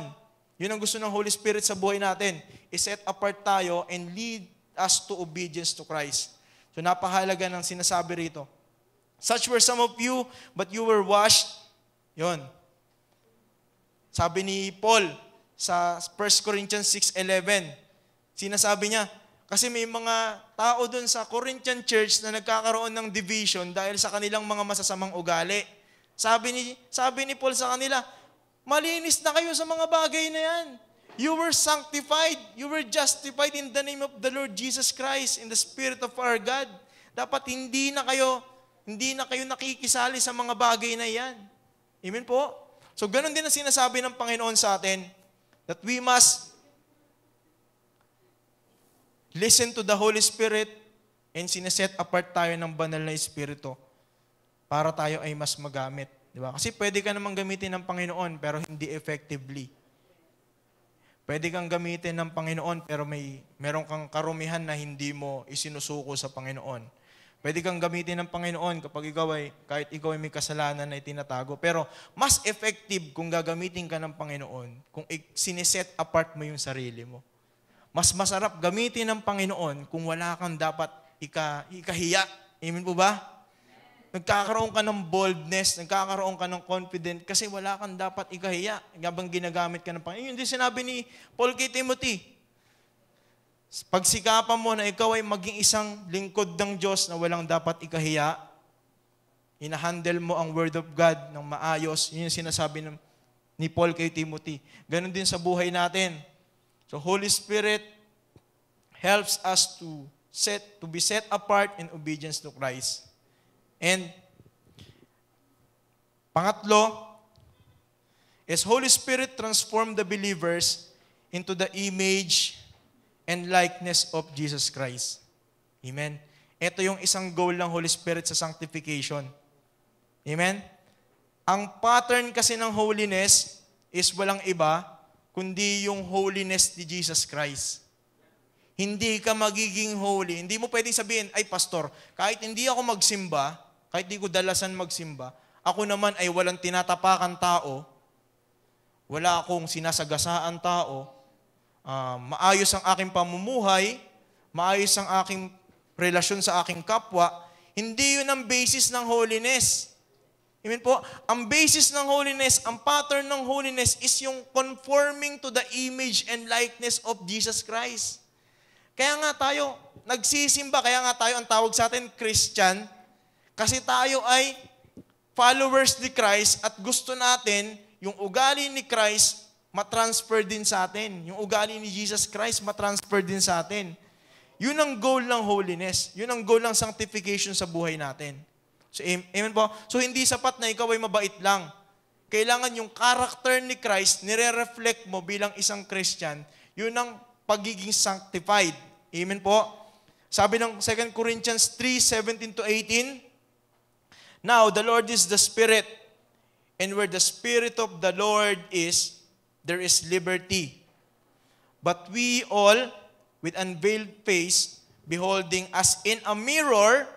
Yun ang gusto ng Holy Spirit sa buhay natin. I-set apart tayo and lead us to obedience to Christ. So, napahalaga ng sinasabi rito. Such were some of you, but you were washed. Yun. Sabi ni Paul sa 1 Corinthians 6:11, sinasabi niya, kasi may mga tao dun sa Corinthian church na nagkakaroon ng division dahil sa kanilang mga masasamang ugali. Sabi ni Paul sa kanila, malinis na kayo sa mga bagay na yan. You were sanctified. You were justified in the name of the Lord Jesus Christ, in the Spirit of our God. Dapat hindi na kayo nakikisali sa mga bagay na yan. Amen po? So, ganun din ang sinasabi ng Panginoon sa atin, that we must listen to the Holy Spirit and sineset apart tayo ng banal na Espiritu para tayo ay mas magamit. Diba? Kasi pwede ka namang gamitin ng Panginoon pero hindi effectively. Pwede kang gamitin ng Panginoon pero meron kang karumihan na hindi mo isinusuko sa Panginoon. Pwede kang gamitin ng Panginoon kapag kahit ikaw ay may kasalanan na itinatago. Pero mas effective kung gagamitin ka ng Panginoon kung sineset apart mo yung sarili mo. Mas masarap gamitin ng Panginoon kung wala kang dapat ikahiya. Amen po ba? nagkakaroon ka ng boldness, nagkakaroon ka ng confident kasi wala kang dapat ikahiya habang ginagamit ka ng Panginoon. Yun din sinabi ni Paul kay Timothy. Pagsikapan mo na ikaw ay maging isang lingkod ng Diyos na walang dapat ikahiya, ina-handle mo ang Word of God ng maayos. Yun yung sinasabi ni Paul kay Timothy. Ganon din sa buhay natin. So Holy Spirit helps us to be set apart in obedience to Christ. And pangatlo is Holy Spirit transform the believers into the image and likeness of Jesus Christ. Amen. Ito yung isang goal ng Holy Spirit sa sanctification. Amen. Ang pattern kasi ng holiness is walang iba kundi yung holiness ni Jesus Christ. Hindi ka magiging holy. Hindi mo pwedeng sabihin, ay pastor, kahit hindi ako magsimba, kahit hindi ko dalasan magsimba, ako naman ay walang tinatapakan tao, wala akong sinasagasaan tao, maayos ang aking pamumuhay, maayos ang aking relasyon sa aking kapwa. Hindi yun ang basis ng holiness. Amen po? Ang basis ng holiness, ang pattern ng holiness is yung conforming to the image and likeness of Jesus Christ. Kaya nga tayo nagsisimba, kaya nga tayo ang tawag sa atin Christian, kasi tayo ay followers ni Christ at gusto natin yung ugali ni Christ matransfer din sa atin. Yung ugali ni Jesus Christ matransfer din sa atin. Yun ang goal ng holiness. Yun ang goal ng sanctification sa buhay natin. So, amen po? So, hindi sapat na ikaw ay mabait lang. Kailangan yung character ni Christ, nire-reflect mo bilang isang Christian, yun ang pagiging sanctified. Amen po? Sabi ng 2 Corinthians 3:17-18, Now, the Lord is the Spirit, and where the Spirit of the Lord is, there is liberty. But we all, with unveiled face, beholding as in a mirror,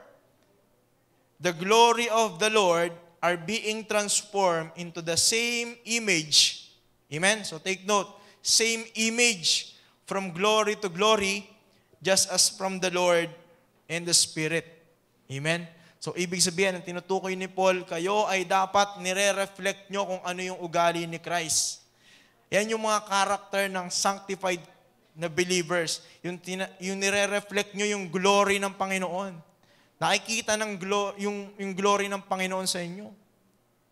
the glory of the Lord, are being transformed into the same image. Amen? So take note, same image from glory to glory, just as from the Lord and the Spirit. Amen? So ibig sabihin, ang tinutukoy ni Paul, kayo ay dapat nire-reflect nyo kung ano yung ugali ni Christ. Yan yung mga character ng sanctified na believers. Yung nire-reflect nyo yung glory ng Panginoon. Nakikita ng yung glory ng Panginoon sa inyo.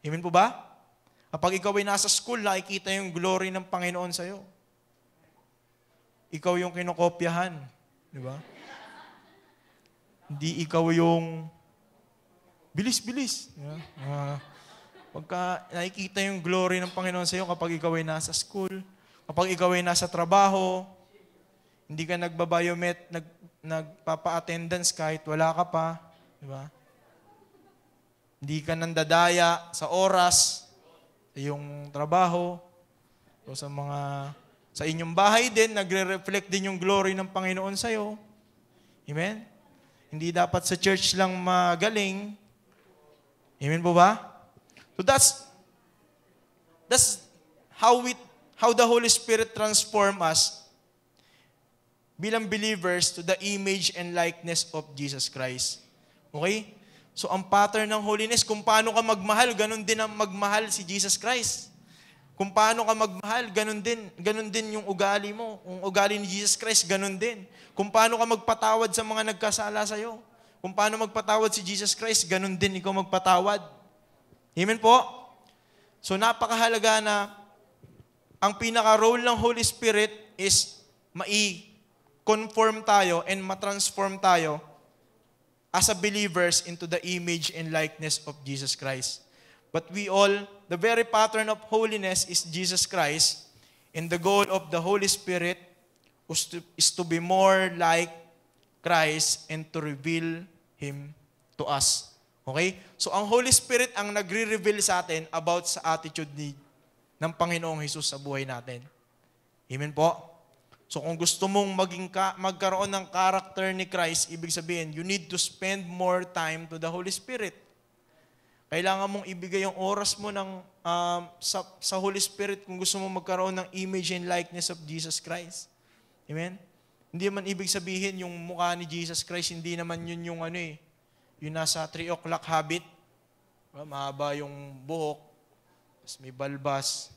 Amen po ba? Kapag ikaw ay nasa school, nakikita yung glory ng Panginoon sa iyo. Ikaw yung kinokopyahan. Di ba? Hindi ikaw yung bilis-bilis. Pagka nakikita yung glory ng Panginoon sa iyo kapag ikaw ay nasa school, kapag ikaw ay nasa trabaho, hindi ka nagpapa-attendance kahit wala ka pa. Di ba? Hindi ka nandadaya sa oras, sa iyong trabaho, o sa inyong bahay din, nagre-reflect din yung glory ng Panginoon sa iyo. Amen? Hindi dapat sa church lang magaling. Amen po ba? So that's how the Holy Spirit transform us bilang believers to the image and likeness of Jesus Christ. Okay? So ang pattern ng holiness, kung paano ka magmahal, ganun din ang magmahal si Jesus Christ. Kung paano ka magmahal, ganun din yung ugali mo. Kung ugali ni Jesus Christ, ganun din. Kung paano ka magpatawad sa mga nagkasala sa iyo. Kung paano magpatawad si Jesus Christ, ganun din ikaw magpatawad. Amen po? So napakahalaga na ang pinaka-role ng Holy Spirit is conform tayo and matransform tayo as a believers into the image and likeness of Jesus Christ. But we all, the very pattern of holiness is Jesus Christ, and the goal of the Holy Spirit is to be more like Christ and to reveal Him to us. Okay? So ang Holy Spirit ang nagre-reveal sa atin about sa attitude ng Panginoong Hesus sa buhay natin. Amen po? So kung gusto mong magkaroon ng character ni Christ, ibig sabihin, you need to spend more time to the Holy Spirit. Kailangan mong ibigay yung oras mo sa Holy Spirit kung gusto mong magkaroon ng image and likeness of Jesus Christ. Amen? Hindi man ibig sabihin yung mukha ni Jesus Christ, hindi naman yun yung yung nasa 3 o'clock habit. Mahaba yung buhok, tapos may balbas.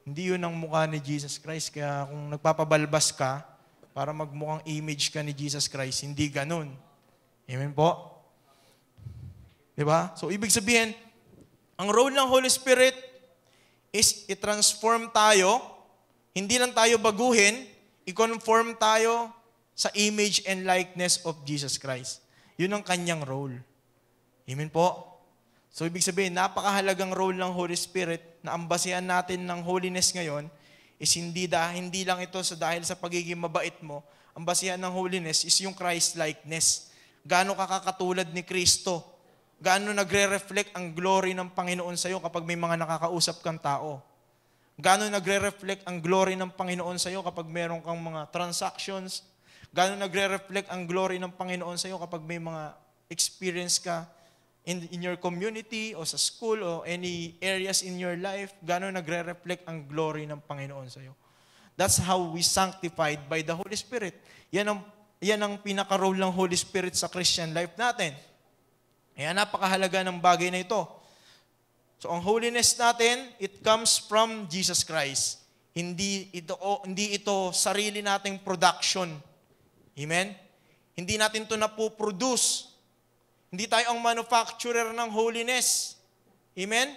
Hindi yun ang mukha ni Jesus Christ. Kaya kung nagpapabalbas ka, para magmukhang image ka ni Jesus Christ, hindi ganun. Amen po? Diba? So, ibig sabihin, ang role ng Holy Spirit is i-transform tayo, hindi lang tayo baguhin, i-conform tayo sa image and likeness of Jesus Christ. Yun ang kanyang role. Amen po? So, ibig sabihin, napakahalagang role ng Holy Spirit na ang basihan natin ng holiness ngayon is hindi lang ito dahil sa pagiging mabait mo. Ang basihan ng holiness is yung Christ-likeness. Gaano ka kakatulad ni Kristo? Gaano nagre-reflect ang glory ng Panginoon sa iyo kapag may mga nakakausap kang tao? Gaano nagre-reflect ang glory ng Panginoon sa iyo kapag meron kang mga transactions? Gaano nagre-reflect ang glory ng Panginoon sa iyo kapag may mga experience ka in your community o sa school o any areas in your life? Gaano nagre-reflect ang glory ng Panginoon sa iyo? That's how we sanctified by the Holy Spirit. Yan ang pinaka-role ng Holy Spirit sa Christian life natin. Kaya napakahalaga ng bagay na ito. So ang holiness natin, it comes from Jesus Christ. Hindi ito sarili nating production. Amen? Hindi natin ito napoproduce. Hindi tayo ang manufacturer ng holiness. Amen?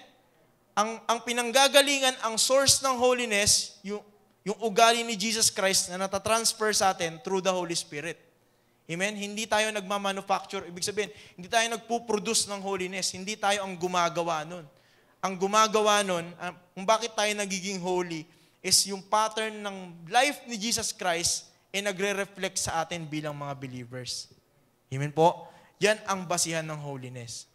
Ang pinanggagalingan, ang source ng holiness, yung ugali ni Jesus Christ na natatransfer sa atin through the Holy Spirit. Amen? Hindi tayo nagmamanufacture. Ibig sabihin, hindi tayo nagpuproduce ng holiness. Hindi tayo ang gumagawa nun. Ang gumagawa nun, kung bakit tayo nagiging holy, is yung pattern ng life ni Jesus Christ ay nagre-reflect sa atin bilang mga believers. Amen po? Yan ang basihan ng holiness.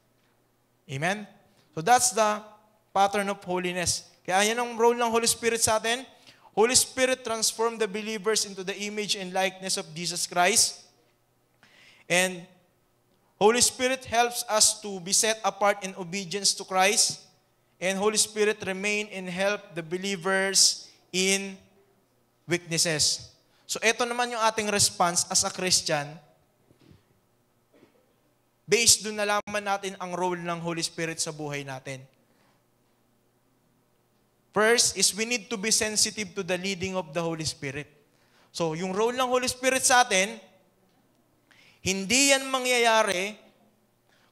Amen? So that's the pattern of holiness. Kaya yan ang role ng Holy Spirit sa atin. Holy Spirit transformed the believers into the image and likeness of Jesus Christ. And Holy Spirit helps us to be set apart in obedience to Christ. And Holy Spirit remain and help the believers in weaknesses. So ito naman yung ating response as a Christian. Based doon nalaman natin ang role ng Holy Spirit sa buhay natin. First is we need to be sensitive to the leading of the Holy Spirit. So yung role ng Holy Spirit sa atin, hindi yan mangyayari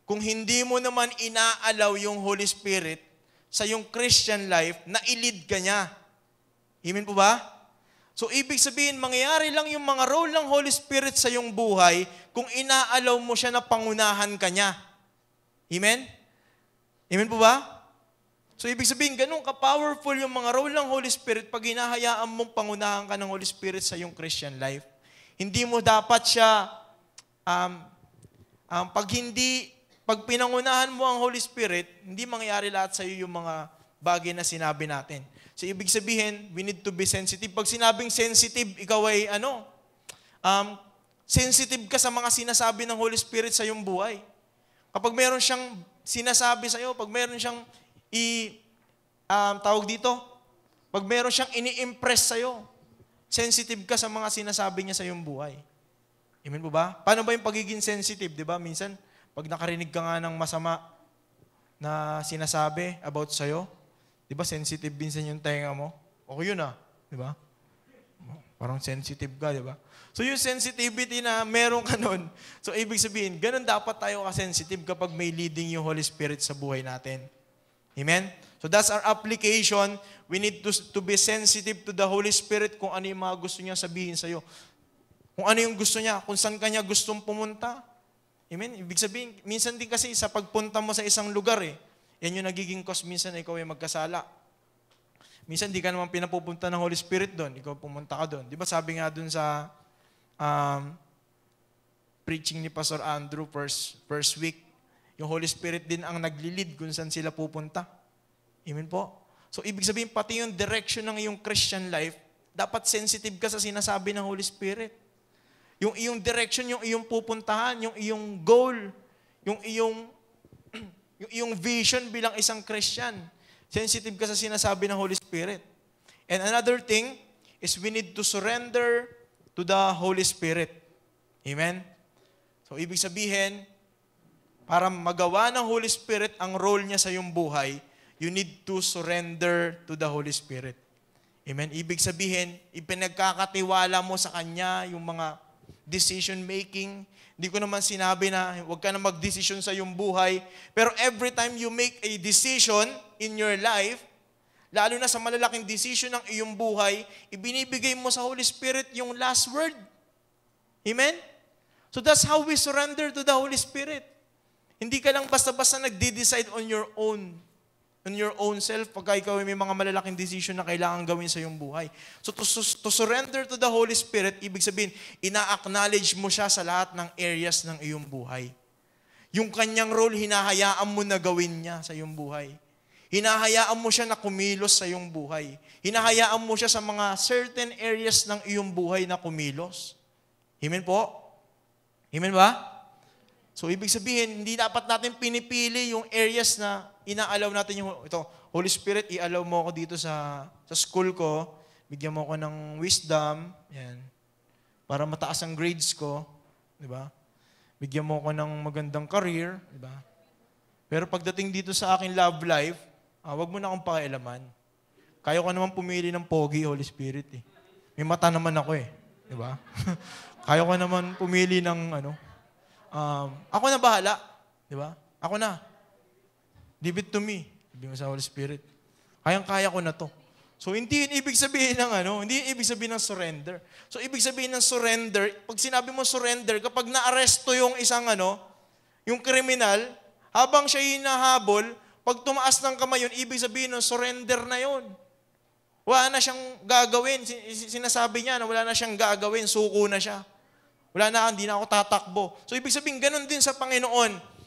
kung hindi mo naman inaalaw yung Holy Spirit sa yung Christian life na i-lead ka niya. Amen po ba? So, ibig sabihin, mangyayari lang yung mga role ng Holy Spirit sa iyong buhay kung inaalaw mo siya na pangunahan ka niya. Amen? Amen po ba? So, ibig sabihin, ganun ka-powerful yung mga role ng Holy Spirit pag hinahayaan mong pangunahan ka ng Holy Spirit sa iyong Christian life. Hindi mo dapat siya, pag pinangunahan mo ang Holy Spirit, hindi mangyayari lahat sa iyo yung mga bagay na sinabi natin. So, ibig sabihin, we need to be sensitive. Pag sinabing sensitive, ikaw ay sensitive ka sa mga sinasabi ng Holy Spirit sa iyong buhay. Kapag meron siyang sinasabi sa iyo, pag meron siyang pag meron siyang ini-impress sa iyo, sensitive ka sa mga sinasabi niya sa iyong buhay. Amen po ba? Paano ba yung pagiging sensitive? Diba? Minsan, pag nakarinig ka nga ng masama na sinasabi about sa iyo, diba, sensitive minsan yung tenga mo? Okay yun diba? Parang sensitive ka, diba? So yung sensitivity na meron ka nun, so ibig sabihin, ganun dapat tayo ka-sensitive kapag may leading yung Holy Spirit sa buhay natin. Amen? So that's our application. We need to be sensitive to the Holy Spirit kung ano yung mga gusto niya sabihin sa'yo. Kung ano yung gusto niya, kung saan ka niya gustong pumunta. Amen? Ibig sabihin, minsan din kasi sa pagpunta mo sa isang lugar yan yung nagiging cause minsan na ikaw ay magkasala. Minsan di ka naman pinapupunta ng Holy Spirit doon. Ikaw pumunta ka doon. Di ba sabi nga doon sa preaching ni Pastor Andrew first week, yung Holy Spirit din ang nagli-lead kung saan sila pupunta. Amen po? So ibig sabihin pati yung direction ng iyong Christian life, dapat sensitive ka sa sinasabi ng Holy Spirit. Yung iyong direction, yung iyong pupuntahan, yung iyong goal, yung iyong vision bilang isang Christian. Sensitive ka sa sinasabi ng Holy Spirit. And another thing is we need to surrender to the Holy Spirit. Amen? So, ibig sabihin, para magawa ng Holy Spirit ang role niya sa iyong buhay, you need to surrender to the Holy Spirit. Amen? Ibig sabihin, ipinagkakatiwala mo sa Kanya yung mga decision making. Hindi ko naman sinabi na huwag ka na mag-decision sa iyong buhay. Pero every time you make a decision in your life, lalo na sa malalaking decision ng iyong buhay, ibinibigay mo sa Holy Spirit yung last word. Amen? So that's how we surrender to the Holy Spirit. Hindi ka lang basta-basta nagde-decide on your own self pagka ikaw may mga malalaking decision na kailangan gawin sa iyong buhay. So to surrender to the Holy Spirit, ibig sabihin, ina-acknowledge mo siya sa lahat ng areas ng iyong buhay. Yung kanyang role, hinahayaan mo na gawin niya sa iyong buhay. Hinahayaan mo siya na kumilos sa iyong buhay. Hinahayaan mo siya sa mga certain areas ng iyong buhay na kumilos. Amen po? Amen ba? So, ibig sabihin, hindi dapat natin pinipili yung areas na inaalaw natin yung, ito, Holy Spirit, i-allow mo ako dito sa school ko, bigyan mo ako ng wisdom, yan, para mataas ang grades ko, di ba? Bigyan mo ako ng magandang career, di ba? Pero pagdating dito sa aking love life, wag mo na akong pakialaman. Kaya ko naman pumili ng pogi, Holy Spirit, eh. May mata naman ako, eh. Di ba? Kaya ko naman pumili ng, ako na bahala. Di ba? Ako na. Give it to me. Sabi mo sa Holy Spirit. Kayang-kaya ko na to. So, hindi yun ibig sabihin ng hindi yun ibig sabihin ng surrender. So, ibig sabihin ng surrender, pag sinabi mo surrender, kapag naaresto yung isang yung kriminal, habang siya hinahabol, pag tumaas ng kamay yun, ibig sabihin ng surrender na yun. Wala na siyang gagawin. Sinasabi niya na wala na siyang gagawin, suko na siya. Wala na, hindi na ako tatakbo. So, ibig sabihin, ganun din sa Panginoon.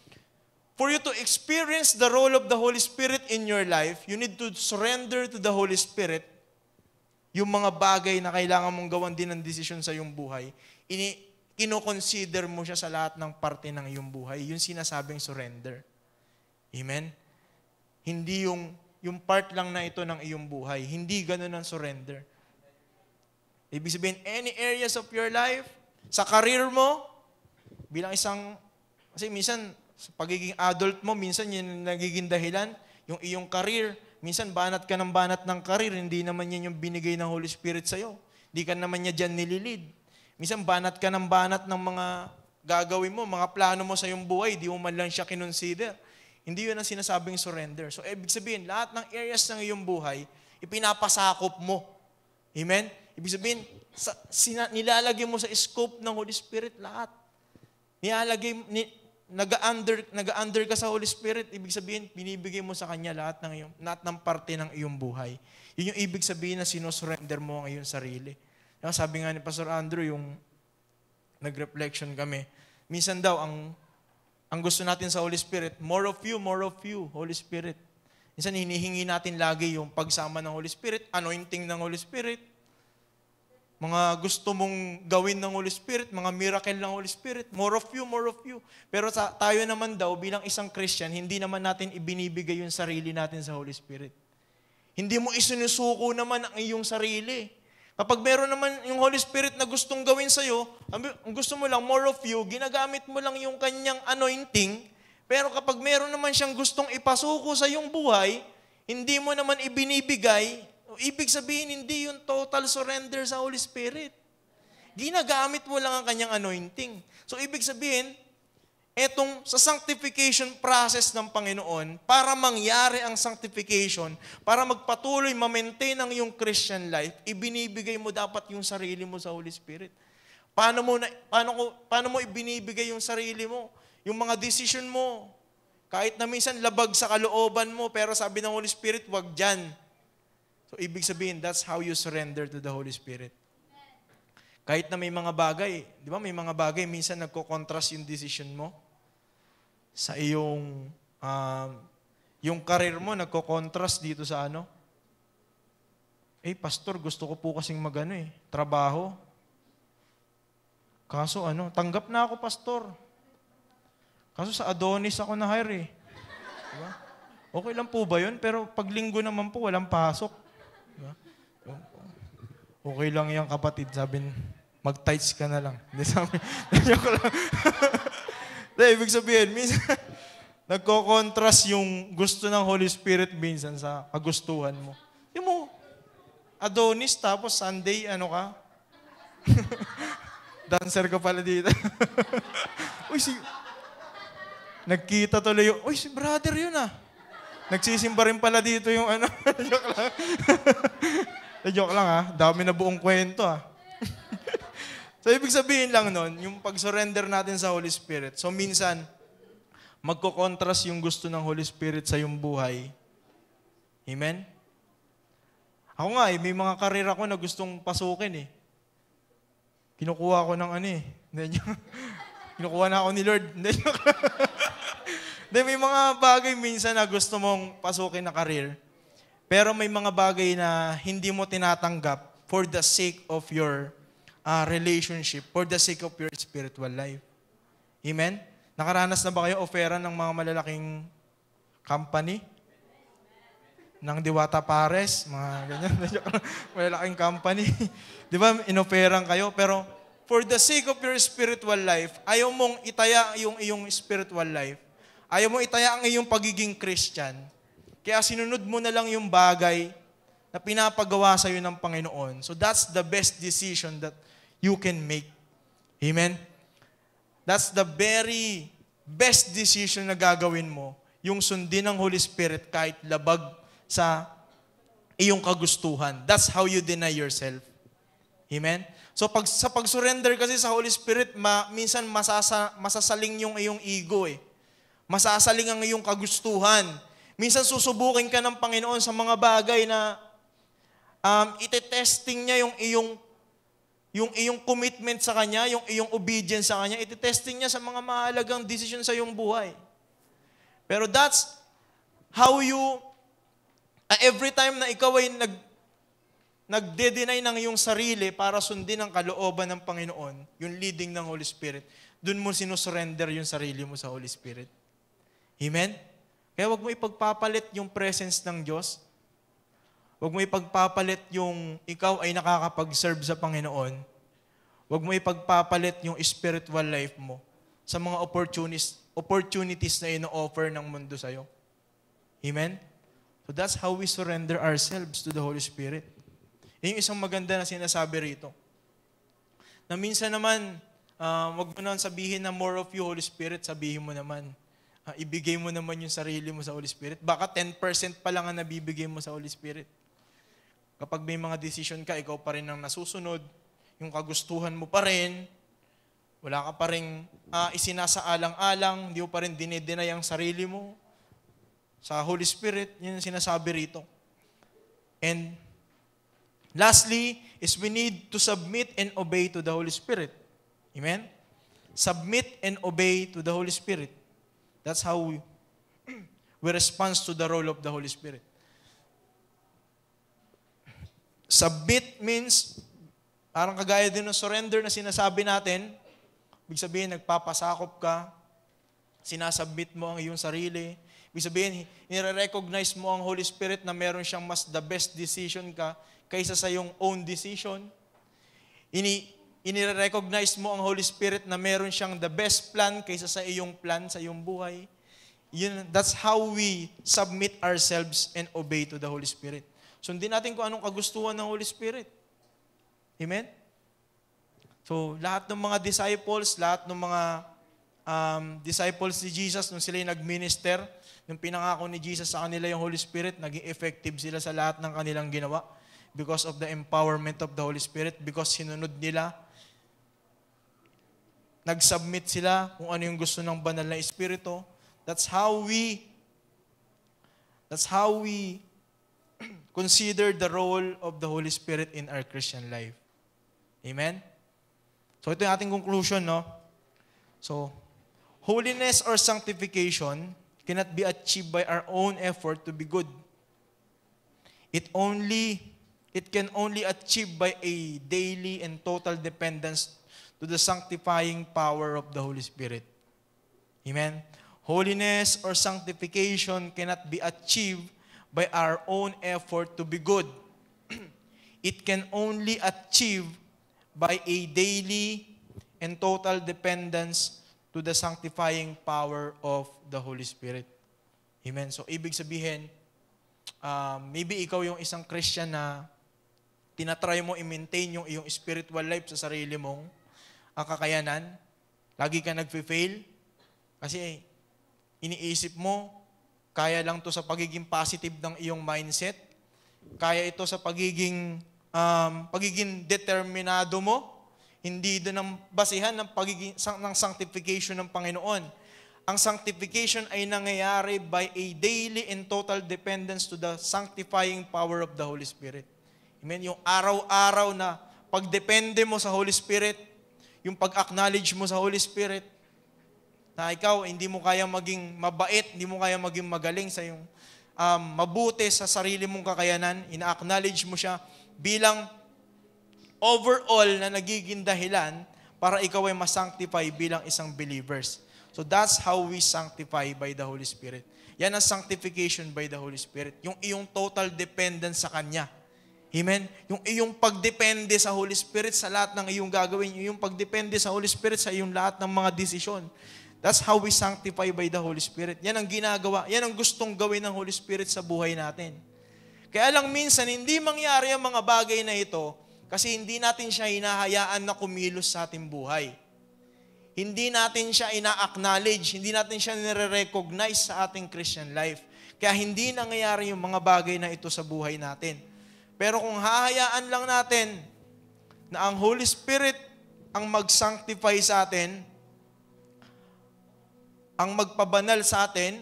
For you to experience the role of the Holy Spirit in your life, you need to surrender to the Holy Spirit yung mga bagay na kailangan mong gawan din ng desisyon sa iyong buhay. Kino-consider mo siya sa lahat ng parte ng iyong buhay. Yung sinasabing surrender. Amen? Hindi yung part lang na ito ng iyong buhay. Hindi ganun ang surrender. Ibig sabihin, any areas of your life, sa career mo, bilang kasi minsan, sa pagiging adult mo, minsan yun nagiging dahilan, yung iyong career, minsan banat ka ng banat ng career, hindi naman yan yung binigay ng Holy Spirit sa'yo. Hindi ka naman niya dyan nililid. Minsan banat ka ng banat ng mga gagawin mo, mga plano mo sa iyong buhay, di mo man lang siya kinonsider. Hindi yun ang sinasabing surrender. So, ibig sabihin, lahat ng areas ng iyong buhay, ipinapasakop mo. Amen? Ibig sabihin, nilalagay mo sa scope ng Holy Spirit lahat. Nag-under ka sa Holy Spirit, ibig sabihin, binibigay mo sa Kanya lahat ng parte ng iyong buhay. Yun yung ibig sabihin na sinusurrender mo ang iyong sarili. Sabi nga ni Pastor Andrew, yung nag-reflection kami, minsan daw, ang gusto natin sa Holy Spirit, more of you, Holy Spirit. Minsan hinihingi natin lagi yung pagsama ng Holy Spirit, anointing ng Holy Spirit, mga gusto mong gawin ng Holy Spirit, mga miracle ng Holy Spirit, more of you. Pero tayo naman daw, bilang isang Christian, hindi naman natin ibinibigay yung sarili natin sa Holy Spirit. Hindi mo isinusuko naman ang iyong sarili. Kapag meron naman yung Holy Spirit na gustong gawin sa'yo, ang gusto mo lang, more of you, ginagamit mo lang yung kanyang anointing, pero kapag meron naman siyang gustong ipasuko sa iyong buhay, hindi mo naman ibinibigay, ibig sabihin, hindi yung total surrender sa Holy Spirit. Ginagamit mo lang ang kanyang anointing. So, ibig sabihin, etong sa sanctification process ng Panginoon, para mangyari ang sanctification, para magpatuloy, ma-maintain ang iyong Christian life, ibinibigay mo dapat yung sarili mo sa Holy Spirit. Paano mo ibinibigay yung sarili mo? Yung mga decision mo. Kahit na minsan labag sa kalooban mo, pero sabi ng Holy Spirit, wag dyan. So, ibig sabihin, that's how you surrender to the Holy Spirit. Kahit na may mga bagay, di ba, may mga bagay, minsan nagko-contrast yung decision mo sa iyong, yung career mo, nagko-contrast dito sa pastor, gusto ko po kasing trabaho. Kaso tanggap na ako, pastor. Kaso sa Adonis ako na-hire Diba? Okay lang po ba yun? Pero pag linggo naman po, walang pasok. Diba? Okay lang yan, kapatid. Sabi, mag-tights ka na lang. Hindi sabi, joke lang. Ibig sabihin, nagko-contrast yung gusto ng Holy Spirit minsan sa kagustuhan mo. Yung mo, Adonis, tapos Sunday, ano ka? Dancer ka pala dito. Uy, nagkita tuloy yung, uy, si brother yun ah. Nagsisimba rin pala dito yung ano. Joke lang. Joke lang ah. Dami na buong kwento ah. So, ibig sabihin lang nun, yung pag-surrender natin sa Holy Spirit. So, minsan, magko-contrast yung gusto ng Holy Spirit sa yung buhay. Amen? Ako nga may mga karir ako na gustong pasukin eh. Kinukuha ko ng ano eh. Kinukuha na ako ni Lord. May mga bagay minsan na gusto mong pasukin na karir. Pero may mga bagay na hindi mo tinatanggap for the sake of your relationship, for the sake of your spiritual life. Amen? Nakaranas na ba kayo offeran ng mga malalaking company? Ng Diwata Pares, mga ganyan. Malalaking company. Di ba, inoferan kayo? Pero for the sake of your spiritual life, ayaw mong itaya yung iyong spiritual life. Ayaw mong itaya ang iyong pagiging Christian. Kaya sinunod mo na lang yung bagay na pinapagawa sa iyo ng Panginoon. So that's the best decision that you can make. Amen? That's the very best decision na gagawin mo, yung sundin ng Holy Spirit kahit labag sa iyong kagustuhan. That's how you deny yourself. Amen? So sa pag-surrender kasi sa Holy Spirit, minsan masasaling yung iyong ego eh. Masasaling ang iyong kagustuhan. Minsan susubukin ka ng Panginoon sa mga bagay na ite-testing niya yung iyong commitment sa Kanya, yung iyong obedience sa Kanya, iti-testing niya sa mga mahalagang decision sa iyong buhay. Pero that's how you, every time na ikaw ay nagde-deny ng iyong sarili para sundin ang kalooban ng Panginoon, yung leading ng Holy Spirit, dun mo sinusurrender yung sarili mo sa Holy Spirit. Amen? Kaya wag mo ipagpapalit yung presence ng Diyos. Wag mo ipagpapalit yung ikaw ay nakakapag-serve sa Panginoon. Wag mo ipagpapalit yung spiritual life mo sa mga opportunities na ino-offer ng mundo sa'yo. Amen? So that's how we surrender ourselves to the Holy Spirit. Yung isang maganda na sinasabi rito. Na minsan naman, wag mo naman sabihin na more of you, Holy Spirit, sabihin mo naman. Ibigay mo naman yung sarili mo sa Holy Spirit. Baka 10% pa lang ang nabibigay mo sa Holy Spirit. Kapag may mga decision ka, ikaw pa rin ang nasusunod, yung kagustuhan mo pa rin, wala ka pa rin isinasaalang-alang, hindi mo pa rin dinideny ang sarili mo sa Holy Spirit, yun yung sinasabi rito. And lastly, is we need to submit and obey to the Holy Spirit. Amen? Submit and obey to the Holy Spirit. That's how we respond to the role of the Holy Spirit. Submit means, parang kagaya din ng surrender na sinasabi natin, ibig sabihin, nagpapasakop ka, sinasubmit mo ang iyong sarili. Ibig sabihin, nire-recognize mo ang Holy Spirit na meron siyang mas the best decision ka kaysa sa iyong own decision. Inire-recognize mo ang Holy Spirit na meron siyang the best plan kaysa sa iyong plan sa iyong buhay. That's how we submit ourselves and obey to the Holy Spirit. Sundin natin kung anong kagustuhan ng Holy Spirit. Amen? So, lahat ng mga disciples, lahat ng mga disciples ni Jesus, nung sila yung nag-minister, nung pinangako ni Jesus sa kanila yung Holy Spirit, naging effective sila sa lahat ng kanilang ginawa because of the empowerment of the Holy Spirit, because sinunod nila, nag-submit sila kung ano yung gusto ng banal na Espiritu. That's how we consider the role of the Holy Spirit in our Christian life. Amen? So ito yung ating conclusion, no? So, holiness or sanctification cannot be achieved by our own effort to be good. It can only achieve by a daily and total dependence to the sanctifying power of the Holy Spirit. Amen? Holiness or sanctification cannot be achieved by our own effort to be good. It can only achieve by a daily and total dependence to the sanctifying power of the Holy Spirit. Amen. So, ibig sabihin, maybe ikaw yung isang Christian na tinatry mo i-maintain yung iyong spiritual life sa sarili mong kakayanan. Lagi ka nagfe-fail kasi iniisip mo, kaya lang to sa pagiging positive ng iyong mindset. Kaya ito sa pagiging determinado mo. Hindi doon ang basihan ng sanctification ng Panginoon. Ang sanctification ay nangyayari by a daily and total dependence to the sanctifying power of the Holy Spirit. Amen? Yung araw-araw na pagdepende mo sa Holy Spirit, yung pag-acknowledge mo sa Holy Spirit, na ikaw hindi mo kaya maging mabait, hindi mo kaya maging magaling sa yung mabuti sa sarili mong kakayanan, ina-acknowledge mo siya bilang overall na nagiging dahilan para ikaw ay masanctify bilang isang believers. So that's how we sanctify by the Holy Spirit. Yan ang sanctification by the Holy Spirit. Yung iyong total dependence sa Kanya. Amen? Yung iyong pagdepende sa Holy Spirit sa lahat ng iyong gagawin. Yung pagdepende sa Holy Spirit sa iyong lahat ng mga desisyon. That's how we sanctify by the Holy Spirit. Yan ang ginagawa. Yan ang gustong gawin ng Holy Spirit sa buhay natin. Kaya lang minsan, hindi mangyari ang mga bagay na ito kasi hindi natin siya hinahayaan na kumilos sa ating buhay. Hindi natin siya ina-acknowledge, hindi natin siya nire-recognize sa ating Christian life. Kaya hindi nangyayari yung mga bagay na ito sa buhay natin. Pero kung hahayaan lang natin na ang Holy Spirit ang mag-sanctify sa atin, ang magpabanal sa atin,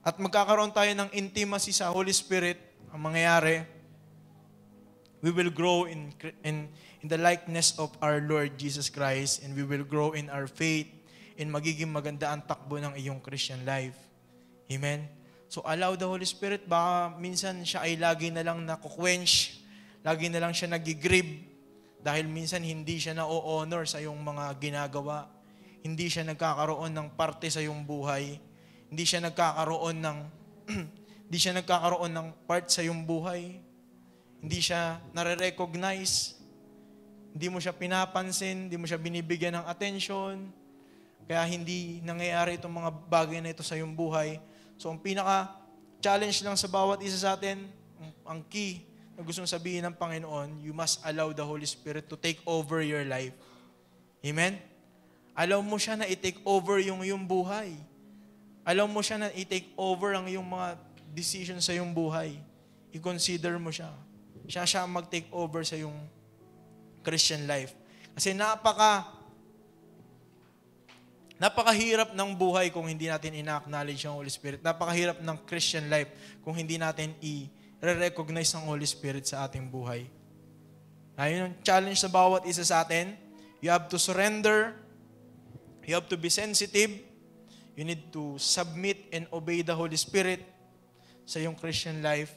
at magkakaroon tayo ng intimacy sa Holy Spirit, ang mangyayari, we will grow in the likeness of our Lord Jesus Christ, and we will grow in our faith, and magiging maganda ang takbo ng iyong Christian life. Amen? So allow the Holy Spirit, baka minsan siya ay lagi na lang nakuquench, lagi na lang siya nagigrieve, dahil minsan hindi siya na-honor sa iyong mga ginagawa, hindi siya nagkakaroon ng parte sa iyong buhay, hindi siya nagkakaroon ng part sa iyong buhay, hindi siya nare-recognize, hindi mo siya pinapansin, hindi mo siya binibigyan ng attention, kaya hindi nangyayari itong mga bagay na ito sa iyong buhay. So, ang pinaka-challenge lang sa bawat isa sa atin, ang key na gustong sabihin ng Panginoon, you must allow the Holy Spirit to take over your life. Amen? Allow mo siya na i-take over yung iyong buhay. Allow mo siya na i-take over ang iyong mga decisions sa iyong buhay. I-consider mo siya. Siya ang mag-take over sa iyong Christian life. Kasi napakahirap ng buhay kung hindi natin ina-acknowledge ang Holy Spirit. Napakahirap ng Christian life kung hindi natin i-recognize ang Holy Spirit sa ating buhay. Ayun ang challenge sa bawat isa sa atin. You have to surrender. You have to be sensitive. You need to submit and obey the Holy Spirit sa iyong Christian life